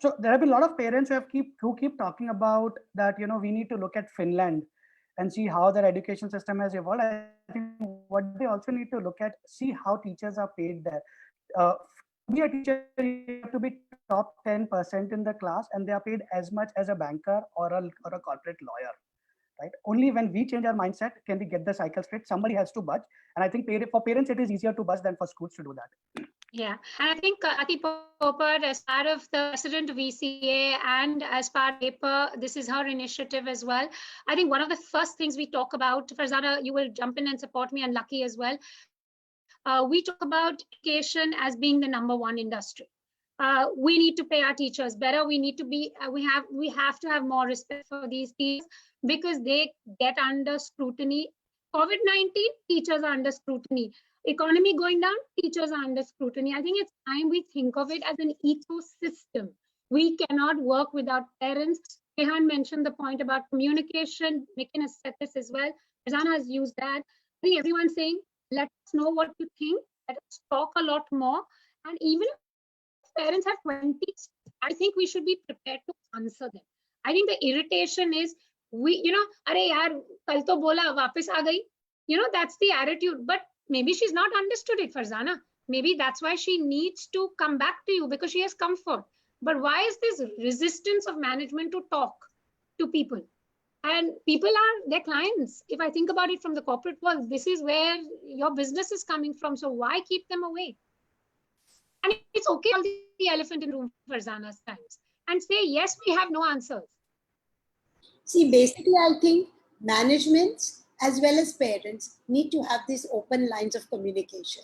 so. There have been a lot of parents who keep talking about that. We need to look at Finland and see how their education system has evolved. I think what they also need to look at, see how teachers are paid there. To be a teacher, you have to be top 10% in the class, and they are paid as much as a banker or a corporate lawyer. Right? Only when we change our mindset can we get the cycle straight. Somebody has to budge, and I think for parents it is easier to budge than for schools to do that. Yeah, and I think Ati Popat, as part of the president of VCA and as part of paper, this is her initiative as well. I think one of the first things we talk about, Farzana, you will jump in and support me, and Lucky as well. We talk about education as being the #1 industry. We need to pay our teachers better. We need to be. We have to have more respect for these teachers because they get under scrutiny. COVID-19, teachers are under scrutiny. Economy going down, teachers are under scrutiny. I think it's time we think of it as an ecosystem. We cannot work without parents. Rehan mentioned the point about communication. Mekin has said this as well. Farzana has used that. I think everyone's saying, let us know what you think. Let us talk a lot more. And even if parents have 20, I think we should be prepared to answer them. I think the irritation is, are yaar, kal to bola, wapis aa gayi. That's the attitude. But maybe she's not understood it, Farzana. Maybe that's why she needs to come back to you because she has comfort. But why is this resistance of management to talk to people? And people are their clients. If I think about it from the corporate world, this is where your business is coming from. So why keep them away? And it's okay to call the elephant in the room, Farzana's times, and say, yes, we have no answers. See, basically, I think management as well as parents need to have these open lines of communication.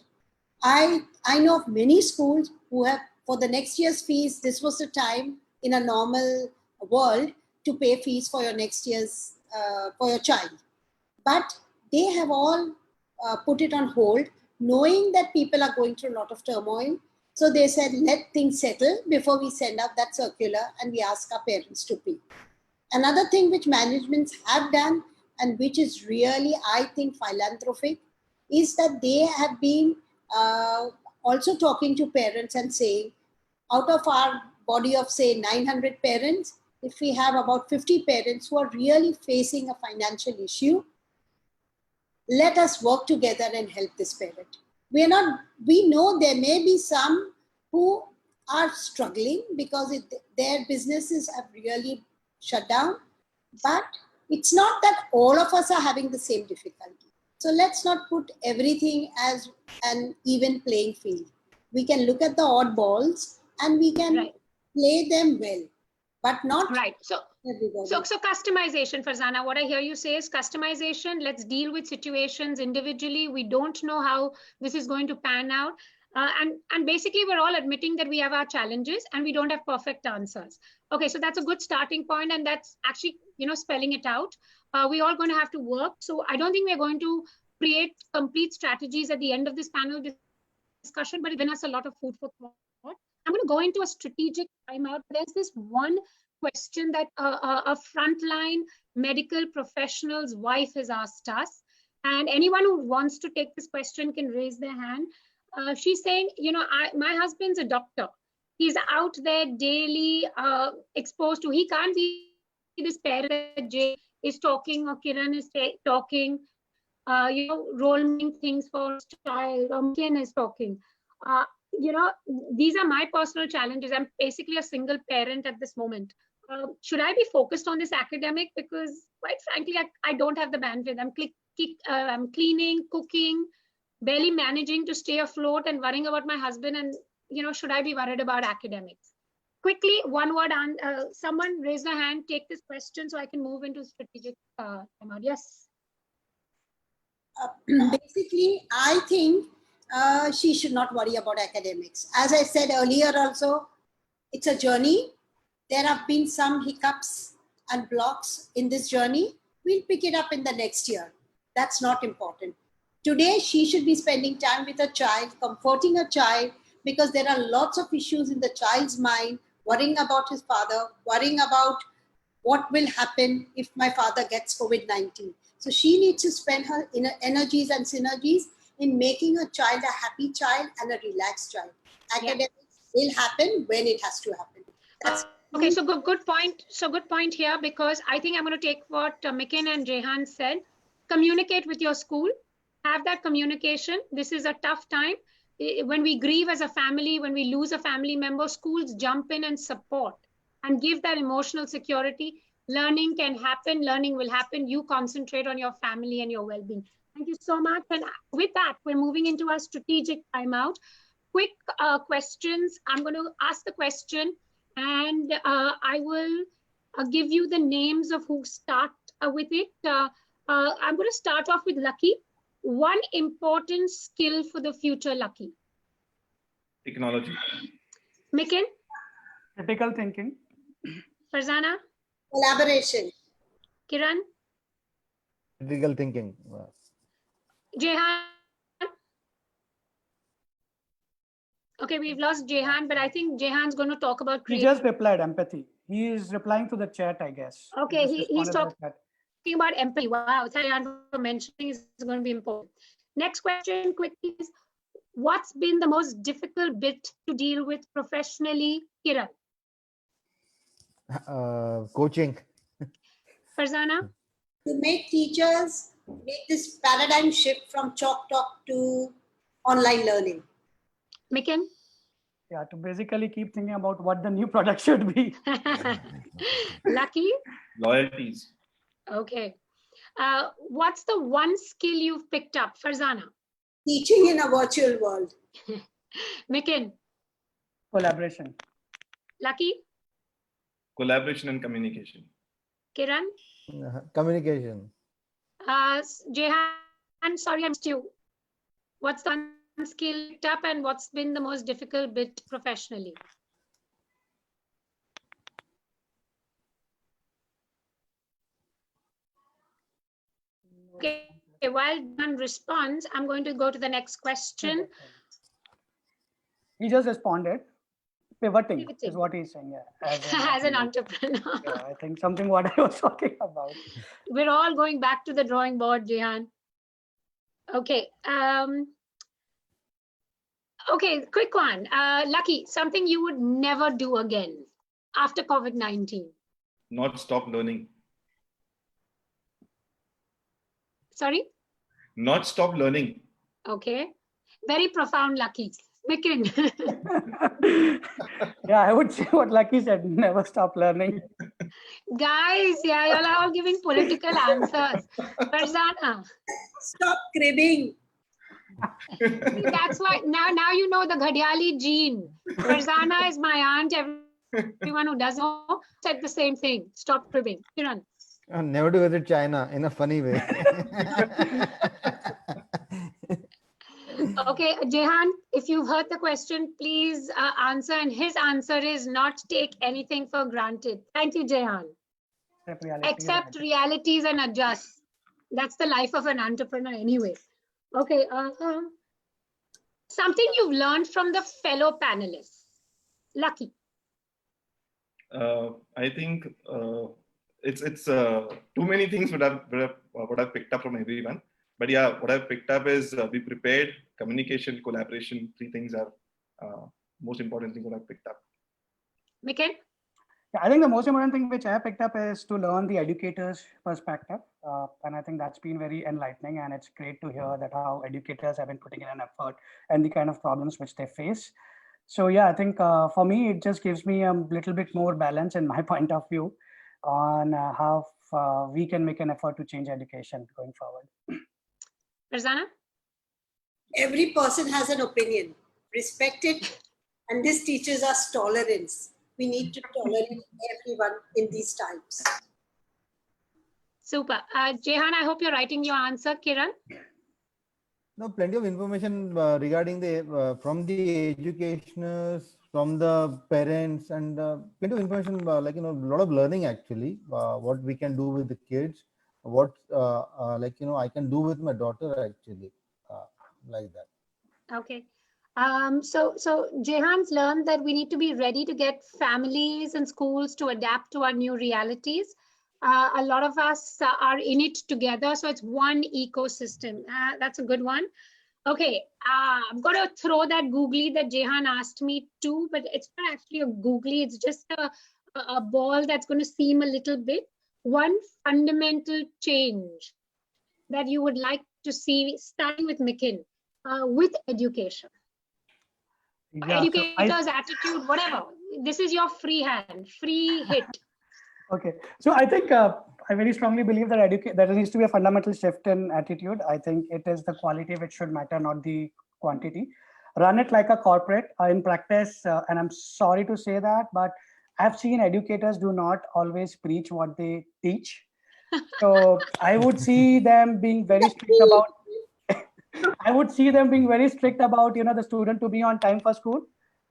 I know of many schools who have, for the next year's fees, this was the time in a normal world to pay fees for your next year's, for your child. But they have all put it on hold, knowing that people are going through a lot of turmoil. So they said, let things settle before we send out that circular and we ask our parents to pay. Another thing which managements have done, and which is really, I think, philanthropic, is that they have been also talking to parents and saying, out of our body of say 900 parents, if we have about 50 parents who are really facing a financial issue, let us work together and help this parent. We know there may be some who are struggling because their businesses have really shut down, but it's not that all of us are having the same difficulty. So let's not put everything as an even playing field. We can look at the oddballs and we can Right. play them well, but not Right. So everybody. So customization, Farzana, what I hear you say is customization. Let's deal with situations individually. We don't know how this is going to pan out. And basically, we're all admitting that we have our challenges and we don't have perfect answers. Okay, so that's a good starting point, and that's actually, spelling it out. We're all going to have to work. So I don't think we're going to create complete strategies at the end of this panel discussion, but it's given us a lot of food for thought. I'm going to go into a strategic timeout. There's this one question that a frontline medical professional's wife has asked us, and anyone who wants to take this question can raise their hand. She's saying, my husband's a doctor. He's out there daily exposed to, he can't be this parent that Jay is talking or Kiran is talking, rolling things for his child, or Ken is talking. These are my personal challenges. I'm basically a single parent at this moment. Should I be focused on this academic? Because quite frankly, I don't have the bandwidth. I'm cleaning, cooking, barely managing to stay afloat and worrying about my husband. And, should I be worried about academics? Quickly, one word, and someone raise their hand, take this question so I can move into strategic timeout. Yes. Basically, I think she should not worry about academics. As I said earlier also, it's a journey. There have been some hiccups and blocks in this journey. We'll pick it up in the next year. That's not important. Today, she should be spending time with her child, comforting her child, because there are lots of issues in the child's mind, worrying about his father, worrying about what will happen if my father gets COVID-19. So she needs to spend her energies and synergies in making her child a happy child and a relaxed child. Academics will happen when it has to happen. That's okay, so good point. So good point here, because I think I'm going to take what Mikin and Jehan said. Communicate with your school. Have that communication. This is a tough time. When we grieve as a family, when we lose a family member, schools jump in and support and give that emotional security. Learning can happen. Learning will happen. You concentrate on your family and your well-being. Thank you so much. And with that, we're moving into our strategic timeout. Quick questions. I'm going to ask the question, and I will give you the names of who start with it. I'm going to start off with Lucky. One important skill for the future, Lucky. Technology. Mikin? Critical thinking. Farzana? collaboration. Kiran? Critical thinking. Jehan? Okay, we've lost Jehan, but I think Jehan's going to talk about He creativity. just replied empathy. He is replying to the chat, I guess. Okay, just he's responded to talking the chat. about empathy. Wow, thank you for mentioning is going to be important. Next question quickly is, what's been the most difficult bit to deal with professionally, Kiran? Coaching. Farzana? To make teachers make this paradigm shift from chalk talk to online learning. Mikin? Yeah, to basically keep thinking about what the new product should be. Lucky? Loyalties. Okay. What's the one skill you've picked up, Farzana? Teaching in a virtual world. Mikin? Collaboration. Lucky? Collaboration and communication. Kiran? Communication. Jehan, sorry, I missed you. What's the one skill picked up and what's been the most difficult bit professionally? Okay, while Jehan responds, I'm going to go to the next question. He just responded. pivoting Pivoting. is what he's saying. Yeah, As an entrepreneur. yeah, I think something what I was talking about. We're all going back to the drawing board, Jehan. Okay. Okay, quick one. Lucky, something you would never do again after COVID-19. Not stop learning. Sorry? Not stop learning. Okay. Very profound, Lucky. Mikin. Yeah, I would say what Lucky said, never stop learning. Guys, yeah, y'all are all giving political answers. Farzana. Stop cribbing. That's why now you know the Ghadiali gene. Farzana is my aunt. Everyone who does know said the same thing. Stop cribbing. Kiran. Never to visit China in a funny way. Okay, Jehan, if you've heard the question, please answer. And his answer is not take anything for granted. Thank you, Jehan. Accept realities and adjust. That's the life of an entrepreneur anyway. Okay, something you've learned from the fellow panelists. Lucky. I think it's too many things what I've picked up from everyone. But yeah, what I've picked up is be prepared, communication, collaboration. 3 things are most important things that I've picked up. Mikin? Yeah, I think the most important thing which I picked up is to learn the educator's perspective. And I think that's been very enlightening. And it's great to hear that how educators have been putting in an effort and the kind of problems which they face. So yeah, I think for me, it just gives me a little bit more balance in my point of view on how we can make an effort to change education going forward. Farzana? Every person has an opinion. Respect it. And this teaches us tolerance. We need to tolerate everyone in these times. Super. Jehan, I hope you're writing your answer. Kiran? No, plenty of information regarding the from the educationers, from the parents, and plenty of information like a lot of learning actually. What we can do with the kids, what I can do with my daughter actually, like that. Okay. So Jehan's learned that we need to be ready to get families and schools to adapt to our new realities. A lot of us are in it together, so it's one ecosystem. That's a good one. Okay, I'm going to throw that googly that Jehan asked me to, but it's not actually a googly. It's just a ball that's going to seem a little bit. One fundamental change that you would like to see, starting with Mikin, with education. Yeah, Educators' attitude, whatever. This is your free hand, free hit. Okay, so I think I very strongly believe that there needs to be a fundamental shift in attitude. I think it is the quality which should matter, not the quantity. Run it like a corporate in practice, and I'm sorry to say that, but I've seen educators do not always preach what they teach. So I would see them being very strict about. I would see them being very strict about the student to be on time for school.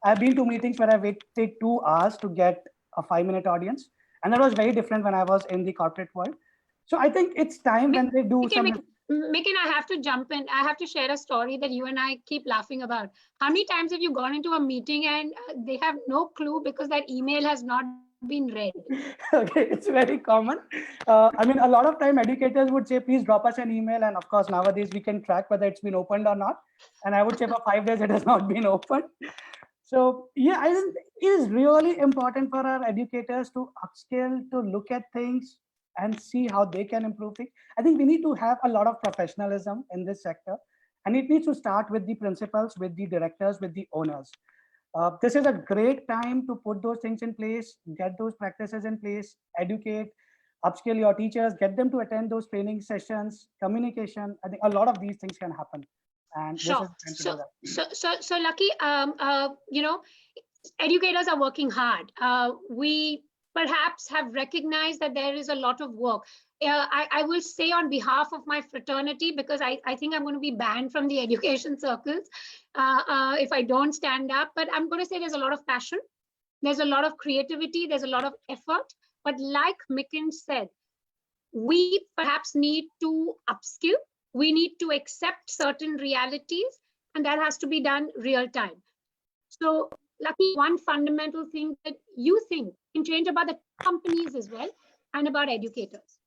I've been to meetings where I waited 2 hours to get a 5-minute audience. And that was very different when I was in the corporate world. So I think it's time when they do Mikin, I have to jump in. I have to share a story that you and I keep laughing about. How many times have you gone into a meeting and they have no clue because that email has not been read? Okay, it's very common. I mean, a lot of time educators would say, please drop us an email. And of course, nowadays we can track whether it's been opened or not. And I would say for 5 days, it has not been opened. So yeah, I think it is really important for our educators to upskill, to look at things and see how they can improve things. I think we need to have a lot of professionalism in this sector, and it needs to start with the principals, with the directors, with the owners. This is a great time to put those things in place, get those practices in place, educate, upskill your teachers, get them to attend those training sessions, communication. I think a lot of these things can happen. And sure. So Lucky, educators are working hard. We perhaps have recognized that there is a lot of work. I will say on behalf of my fraternity, because I think I'm going to be banned from the education circles if I don't stand up, but I'm going to say there's a lot of passion. There's a lot of creativity. There's a lot of effort. But like Mikin said, we perhaps need to upskill. We need to accept certain realities, and that has to be done real time. So Lucky, one fundamental thing that you think can change about the companies as well and about educators?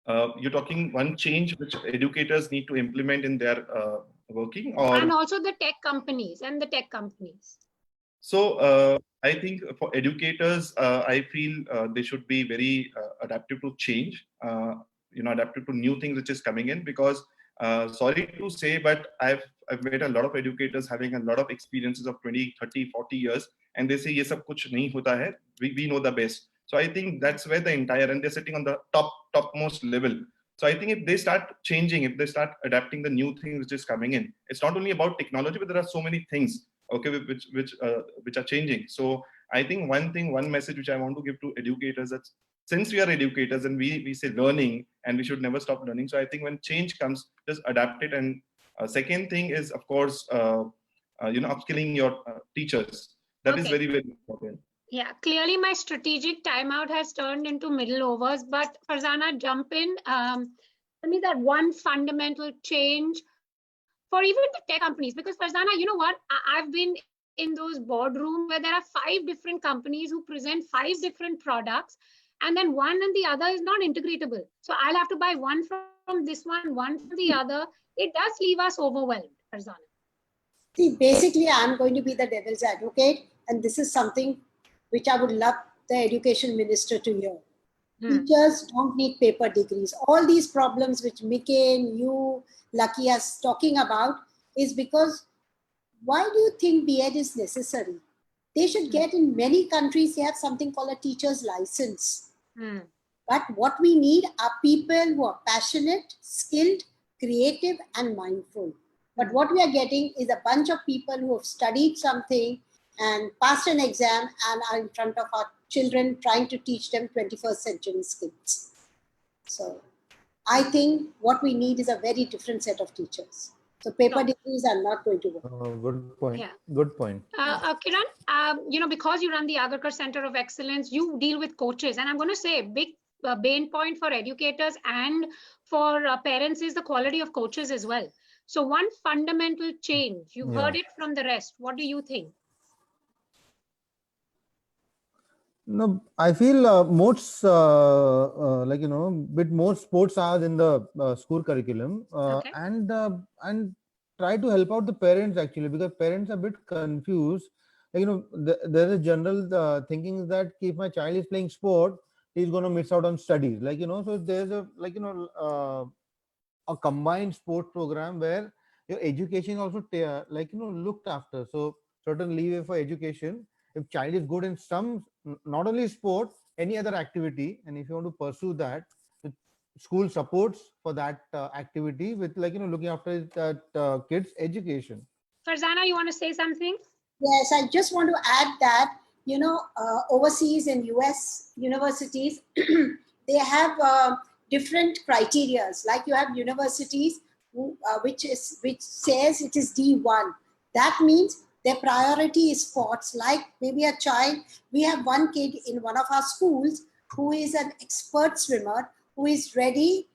You're talking one change which educators need to implement in their working, or and also the tech companies so I think for educators, I feel they should be very adaptive to change, adaptive to new things which is coming in, because sorry to say, but I've met a lot of educators having a lot of experiences of 20, 30, 40 years, and they say, ye sab kuch nahi hota hai, we know the best. So I think that's where the entire, and they're sitting on the topmost level. So I think if they start changing, if they start adapting the new things which is coming in, it's not only about technology, but there are so many things, okay, which are changing. So I think one message which I want to give to educators, that since we are educators and we say learning and we should never stop learning. So I think when change comes, just adapt it. And second thing is, of course, upskilling your teachers. That is very, very important. Yeah, clearly my strategic timeout has turned into middle overs, but Farzana, jump in. Tell me that one fundamental change for even the tech companies, because Farzana, you know what? I've been in those boardrooms where there are 5 different companies who present 5 different products, and then one and the other is not integratable. So I'll have to buy one from this one from the other. It does leave us overwhelmed, Farzana. See, basically, I'm going to be the devil's advocate, and this is something which I would love the education minister to hear. Teachers don't need paper degrees. All these problems which Mickey, you, Lucky are talking about is because why do you think B.Ed is necessary? They should get, in many countries, they have something called a teacher's license. But what we need are people who are passionate, skilled, creative, and mindful. But what we are getting is a bunch of people who have studied something and passed an exam and are in front of our children trying to teach them 21st century skills. So I think what we need is a very different set of teachers. So paper degrees are not going to work. Good point. Yeah. Good point. Kiran, because you run the Agarkar Center of Excellence, you deal with coaches. And I'm going to say a big pain point for educators and for parents is the quality of coaches as well. So one fundamental change, you've heard it from the rest. What do you think? No, I feel most bit more sports hours in the school curriculum, and try to help out the parents actually, because parents are a bit confused. There is a general thinking that if my child is playing sport, he's going to miss out on studies. So there's a combined sport program where your education also looked after. So certain leeway for education. If child is good in some, not only sport, any other activity, and if you want to pursue that, the school supports for that activity with looking after that kids' education. Farzana, you want to say something? Yes, I just want to add that, overseas in US universities, they have different criterias. Like you have universities which says it is D1. That means their priority is sports. Like maybe a child, we have one kid in one of our schools who is an expert swimmer, who is ready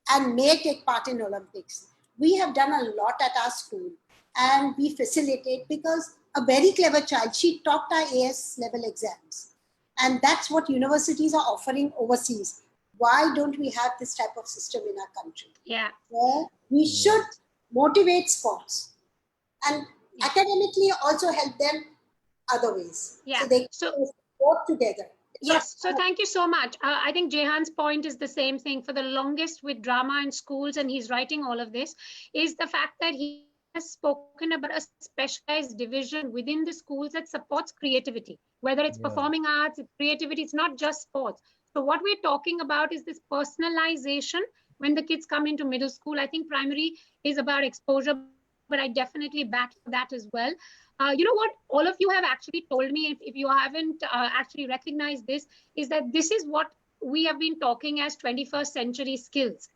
and may take part in Olympics. We have done a lot at our school and we facilitate, because a very clever child, she topped our AS level exams. And that's what universities are offering overseas. Why don't we have this type of system in our country? Yeah. Where we should motivate sports and academically also help them other ways. Yeah. So they work together. Yes. So thank you so much. I think Jehan's point is the same thing. For the longest with drama in schools, and he's writing all of this, is the fact that he has spoken about a specialized division within the schools that supports creativity, whether it's performing arts, it's creativity, it's not just sports. So what we're talking about is this personalization when the kids come into middle school. I think primary is about exposure, but I definitely back that as well. You know what all of you have actually told me, if you haven't actually recognized this, is that this is what we have been talking as 21st century skills: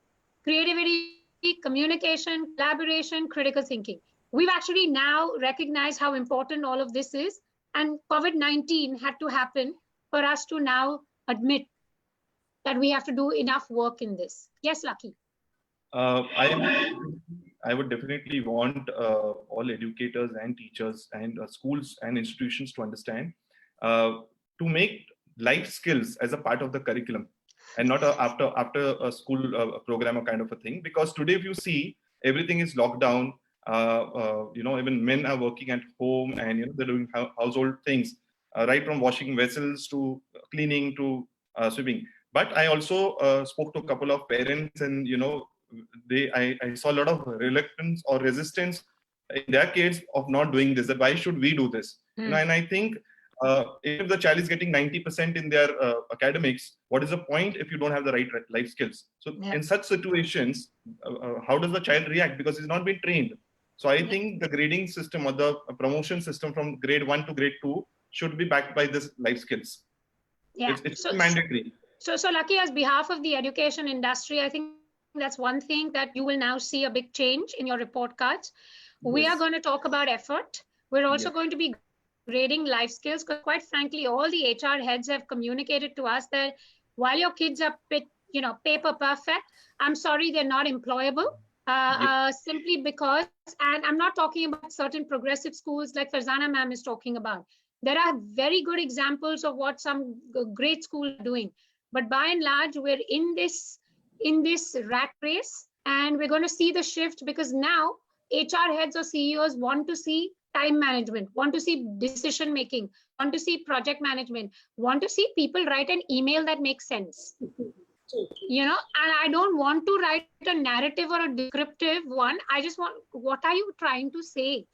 creativity, communication, collaboration, critical thinking. We've actually now recognized how important all of this is, and COVID-19 had to happen for us to now admit that we have to do enough work in this. Yes, Lucky. I would definitely want all educators and teachers and schools and institutions to understand to make life skills as a part of the curriculum and not after a school program or kind of a thing. Because today, if you see, everything is locked down. Even men are working at home and they're doing household things, right from washing vessels to cleaning to sweeping. But I also spoke to a couple of parents, and I saw a lot of reluctance or resistance in their kids of not doing this. That why should we do this? And I think if the child is getting 90% in their academics, what is the point if you don't have the right life skills? So in such situations, how does the child react? Because he's not been trained. So I think the grading system or the promotion system from grade 1 to grade 2 should be backed by this life skills. It's mandatory. So Lucky, as behalf of the education industry, I think that's one thing that you will now see a big change in your report cards. We are going to talk about effort. We're also going to be grading life skills, because quite frankly, all the HR heads have communicated to us that while your kids are paper perfect, I'm sorry, they're not employable. Simply because, and I'm not talking about certain progressive schools like Farzana ma'am is talking about. There are very good examples of what some great schools are doing. But by and large, we're in this rat race, and we're going to see the shift, because now HR heads or CEOs want to see time management, want to see decision making, want to see project management, want to see people write an email that makes sense. And I don't want to write a narrative or a descriptive one. I just want, what are you trying to say?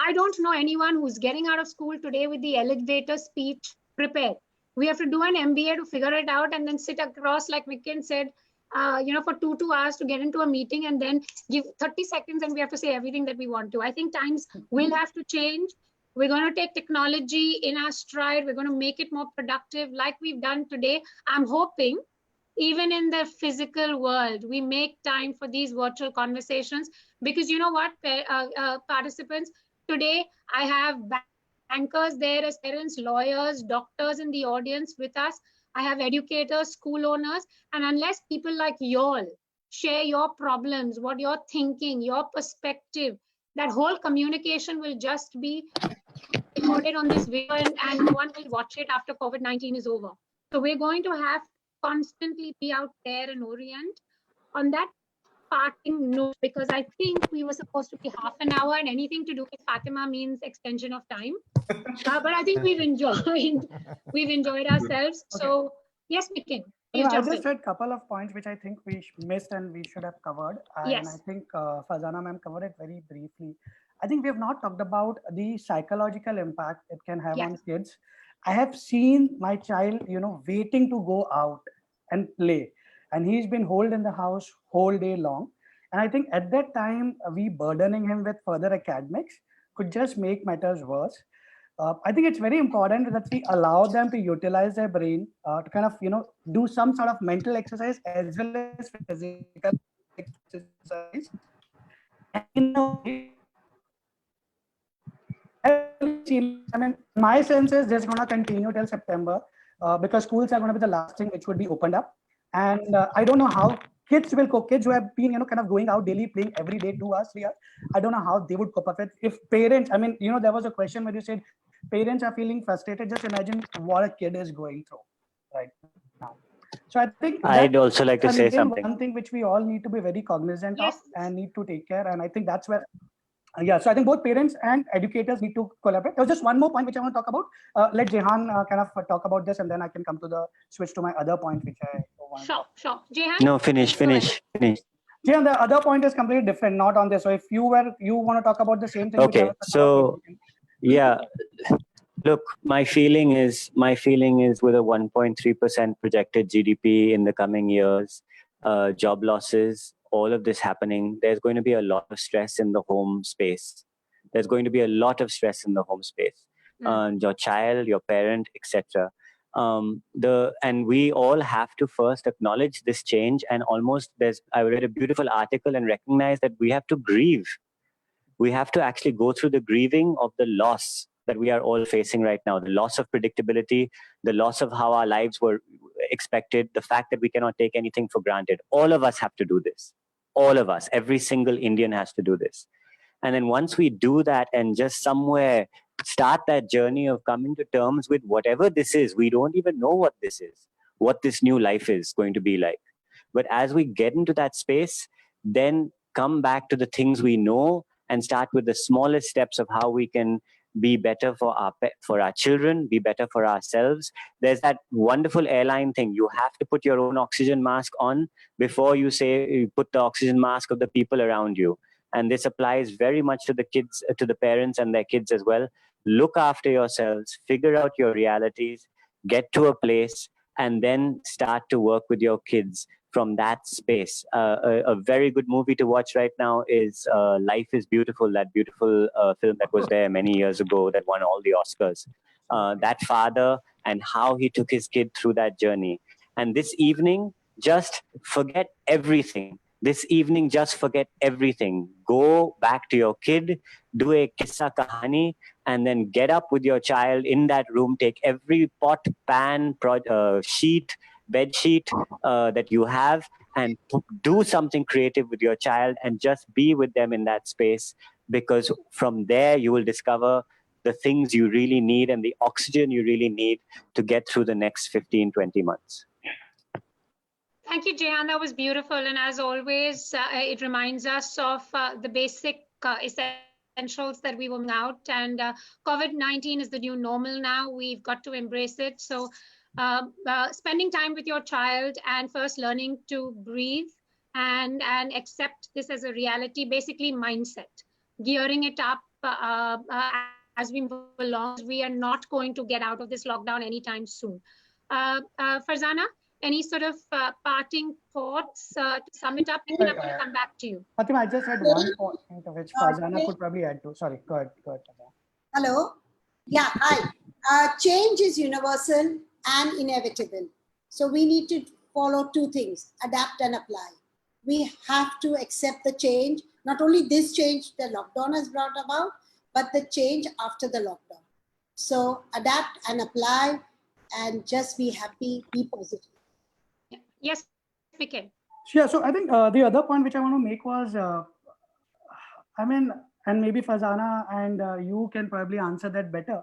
I don't know anyone who's getting out of school today with the elevator speech prepared. We have to do an MBA to figure it out and then sit across, like Vikin said, for 2 hours to get into a meeting and then give 30 seconds and we have to say everything that we want to. I think times will have to change. We're going to take technology in our stride. We're going to make it more productive like we've done today. I'm hoping even in the physical world, we make time for these virtual conversations, because you know what, participants, today I have bankers there as parents, lawyers, doctors in the audience with us. I have educators, school owners, and unless people like y'all share your problems, what you're thinking, your perspective, that whole communication will just be recorded on this video and no one will watch it after COVID-19 is over. So we're going to have constantly be out there and orient. On that parting note, because I think we were supposed to be half an hour, and anything to do with Fatima means extension of time. But I think we've enjoyed ourselves. Okay. So yes, we can. I just had a couple of points which I think we missed and we should have covered. And I think Farzana ma'am covered it very briefly. I think we have not talked about the psychological impact it can have on kids. I have seen my child, waiting to go out and play. And he's been held in the house whole day long. And I think at that time, we burdening him with further academics could just make matters worse. I think it's very important that we allow them to utilize their brain to kind of, do some sort of mental exercise as well as physical exercise. I mean, my sense is this is going to continue till September because schools are going to be the last thing which would be opened up. And I don't know how kids will cope. Kids who have been, kind of going out daily, playing every day, 2 hours, 3 hours. I don't know how they would cope up with. If parents, I mean, there was a question where you said parents are feeling frustrated. Just imagine what a kid is going through right now. So I think I'd also like to say something. One thing which we all need to be very cognizant of and need to take care. And I think that's where. So I think both parents and educators need to collaborate. There was just one more point which I want to talk about. Let Jehan kind of talk about this, and then I can come to the switch to my other point, which I want. Sure. Jehan? No, finish. Jehan, the other point is completely different, not on this. So if you want to talk about the same thing. Okay. So, look, my feeling is with a 1.3% projected GDP in the coming years, job losses, all of this happening, there's going to be a lot of stress in the home space. Your child, your parent, etc. And we all have to first acknowledge this change, and I read a beautiful article and recognize that we have to grieve. We have to actually go through the grieving of the loss that we are all facing right now, the loss of predictability, the loss of how our lives were expected, the fact that we cannot take anything for granted. All of us have to do this. all of us. Every single Indian has to do this. And then once we do that and just somewhere start that journey of coming to terms with whatever this is, we don't even know what this is, what this new life is going to be like. But as we get into that space, then come back to the things we know and start with the smallest steps of how we can be better for our children, be better for ourselves. There's that wonderful airline thing. You have to put your own oxygen mask on before you say you put the oxygen mask of the people around you. And this applies very much to the kids, to the parents and their kids as well. Look after yourselves, figure out your realities, get to a place, and then start to work with your kids from that space. A very good movie to watch right now is Life is Beautiful, that beautiful film that was there many years ago that won all the Oscars. That father and how he took his kid through that journey. And this evening, just forget everything. This evening, just forget everything. Go back to your kid, do a kissa kahani, and then get up with your child in that room. Take every pot, pan, sheet, bed sheet that you have, and do something creative with your child and just be with them in that space. Because from there, you will discover the things you really need and the oxygen you really need to get through the next 15, 20 months. Thank you, Jehan. That was beautiful. And as always, it reminds us of the basic essentials that we were out. And COVID-19 is the new normal now. We've got to embrace it. So spending time with your child and first learning to breathe and accept this as a reality, basically mindset, gearing it up as we move along. We are not going to get out of this lockdown anytime soon. Farzana, any sort of parting thoughts to sum it up? I'm going to come back to you. Fatima, I just had one point which Farzana could probably add to. Sorry, go ahead, Farzana. Hello. Yeah, hi. Change is universal and inevitable. So we need to follow two things: adapt and apply. We have to accept the change, not only this change the lockdown has brought about, but the change after the lockdown. So adapt and apply and just be happy, be positive. Yes, we can. Yeah, so I think the other point which I want to make was, and maybe Farzana and you can probably answer that better,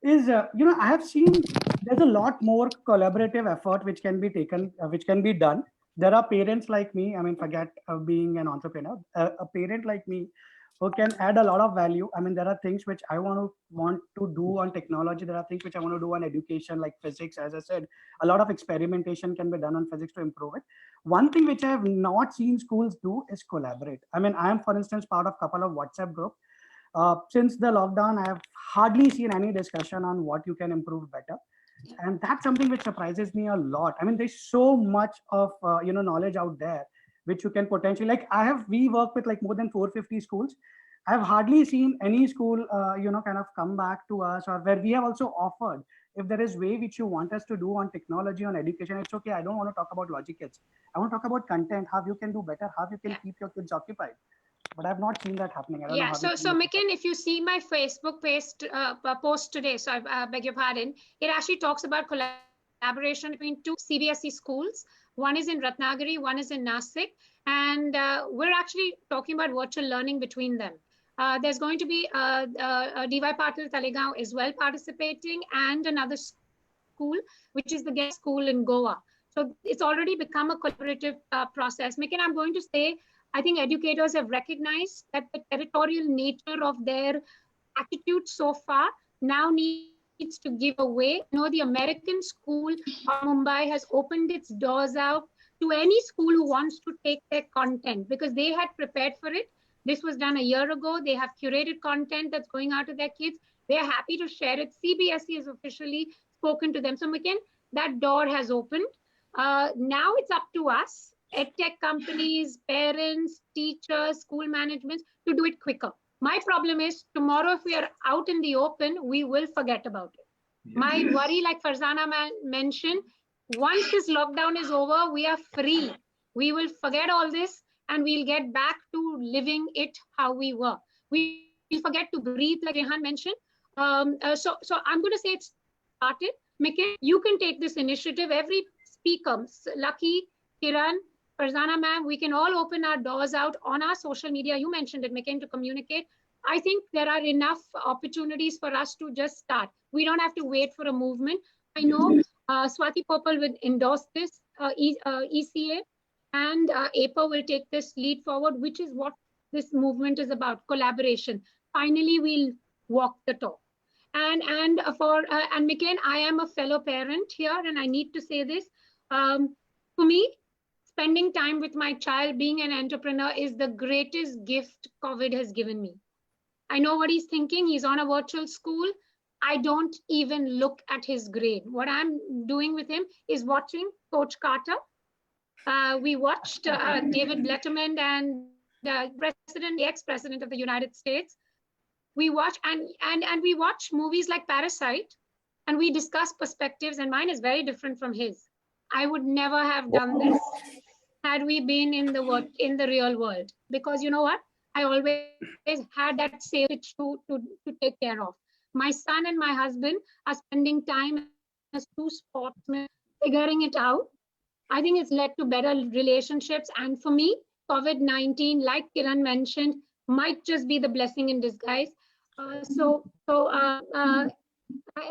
is, I have seen there's a lot more collaborative effort which can be taken, which can be done. There are parents like me, forget being an entrepreneur, a parent like me who can add a lot of value. There are things which I want to do on technology. There are things which I want to do on education, like physics. As I said, a lot of experimentation can be done on physics to improve it. One thing which I have not seen schools do is collaborate. I am, for instance, part of a couple of WhatsApp groups. Since the lockdown, I have hardly seen any discussion on what you can improve better. And that's something which surprises me a lot. there's so much of, knowledge out there, which you can potentially, we work with more than 450 schools. I've hardly seen any school, kind of come back to us, or where we have also offered, if there is way which you want us to do on technology, on education, it's okay. I don't want to talk about logic kids. I want to talk about content, how you can do better, how you can keep your kids occupied. But I've not seen that happening. I don't know so Mikin, if you see my Facebook post today, so I beg your pardon, it actually talks about collaboration between two CBSE schools. One is in Ratnagiri, one is in Nasik. And we're actually talking about virtual learning between them. There's going to be DY Patil Talegaon as well participating, and another school, which is the guest school in Goa. So it's already become a collaborative process. Mikin, I'm going to say, I think educators have recognized that the territorial nature of their attitude so far now needs to give away. The American school of Mumbai has opened its doors out to any school who wants to take their content, because they had prepared for it. This was done a year ago. They have curated content that's going out to their kids. They're happy to share it. CBSE has officially spoken to them. So Mikin, that door has opened. Now it's up to us, EdTech companies, parents, teachers, school management, to do it quicker. My problem is, tomorrow, if we are out in the open, we will forget about it. Yeah. My worry, like Farzana mentioned, once this lockdown is over, we are free. We will forget all this and we'll get back to living it how we were. We will forget to breathe, like Rehan mentioned. So I'm going to say it's started. Mikin, you can take this initiative. Every speaker, Lucky, Kiran, Farzana ma'am, we can all open our doors out on our social media. You mentioned it, McCain, to communicate. I think there are enough opportunities for us to just start. We don't have to wait for a movement. I know Swati Popal will endorse this, ECA, and APA will take this lead forward, which is what this movement is about, collaboration. Finally, we'll walk the talk. And McCain, I am a fellow parent here, and I need to say this. For me, spending time with my child, being an entrepreneur, is the greatest gift COVID has given me. I know what he's thinking. He's on a virtual school. I don't even look at his grade. What I'm doing with him is watching Coach Carter. We watched David Letterman and the ex-president of the United States. We watch and we watch movies like Parasite, and we discuss perspectives, and mine is very different from his. I would never have done this had we been in the real world, because you know what? I always had that safety to take care of. My son and my husband are spending time as two sportsmen, figuring it out. I think it's led to better relationships. And for me, COVID-19, like Kiran mentioned, might just be the blessing in disguise.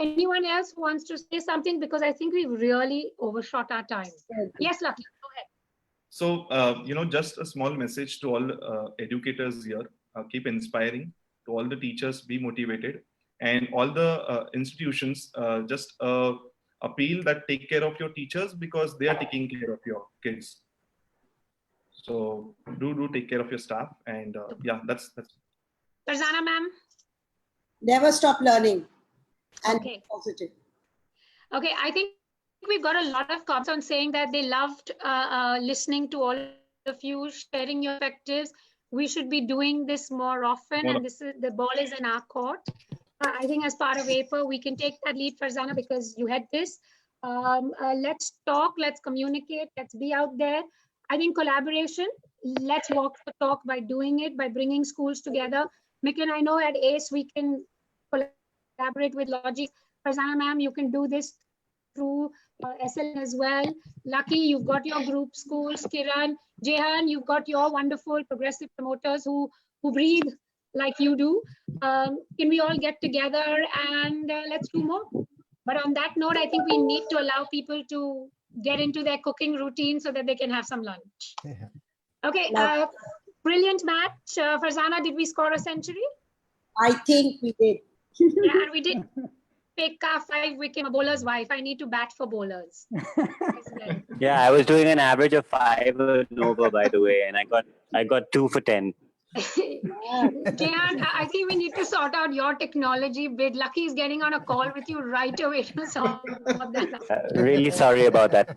Anyone else who wants to say something? Because I think we've really overshot our time. Yes, Lucky, go ahead. So, just a small message to all educators here. Keep inspiring. To all the teachers, be motivated. And all the institutions, just appeal that take care of your teachers, because they are taking care of your kids. So do take care of your staff. And yeah, that's. Farzana ma'am. Never stop learning and Okay. be positive. Okay, I think we've got a lot of comments on saying that they loved listening to all of you, sharing your perspectives. We should be doing this more often, and the ball is in our court. I think as part of APA, we can take that lead, Farzana, because you had this. Let's talk, let's communicate, let's be out there. I think collaboration, let's walk the talk by doing it, by bringing schools together. Mikin, I know at ACE, we can collaborate with Logic. Farzana ma'am, you can do this through SL as well. Lucky, you've got your group schools. Kiran, Jehan, you've got your wonderful progressive promoters who breathe like you do. Can we all get together and let's do more? But on that note, I think we need to allow people to get into their cooking routine so that they can have some lunch. Yeah. Okay, brilliant match. Farzana, did we score a century? I think we did. Yeah, and we did pick 5 wicket. I'm a bowler's wife. I need to bat for bowlers. Yeah, I was doing an average of 5 and over, by the way, and I got 2 for 10. Jehan, I think we need to sort out your technology bit. Lucky is getting on a call with you right away to sort that. Really sorry about that.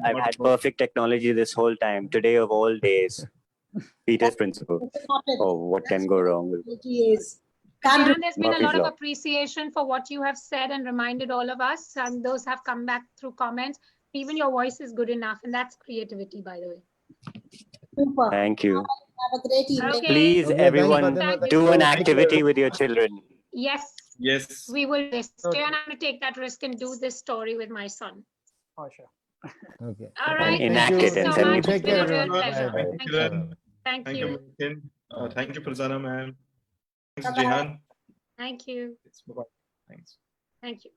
I've had perfect technology this whole time. Today of all days, Peter's principle. Oh, what can go wrong with it? Jehan, there's been a Murphy's lot of Law. appreciation for what you have said and reminded all of us, and those have come back through comments. Even your voice is good enough, and that's creativity, by the way. Super. Thank you. Have a great evening. Okay. Please, Okay, everyone, thanks, Fatima. do an Thank you. activity with your children. Yes, Yes. we will. This. Okay. Jehan, I'm going to take that risk and do this story with my son. For sure. Okay. All right. enact Thank you it and so send me much. It's Take been a care, real everyone. pleasure. Bye. Thank Thank you, you. Kiran. Thank Thank you. you, Mikin. Thank you, Farzana ma'am. Thanks, Bye-bye. Jehan. Thank you. Bye-bye. Thanks. Thank you.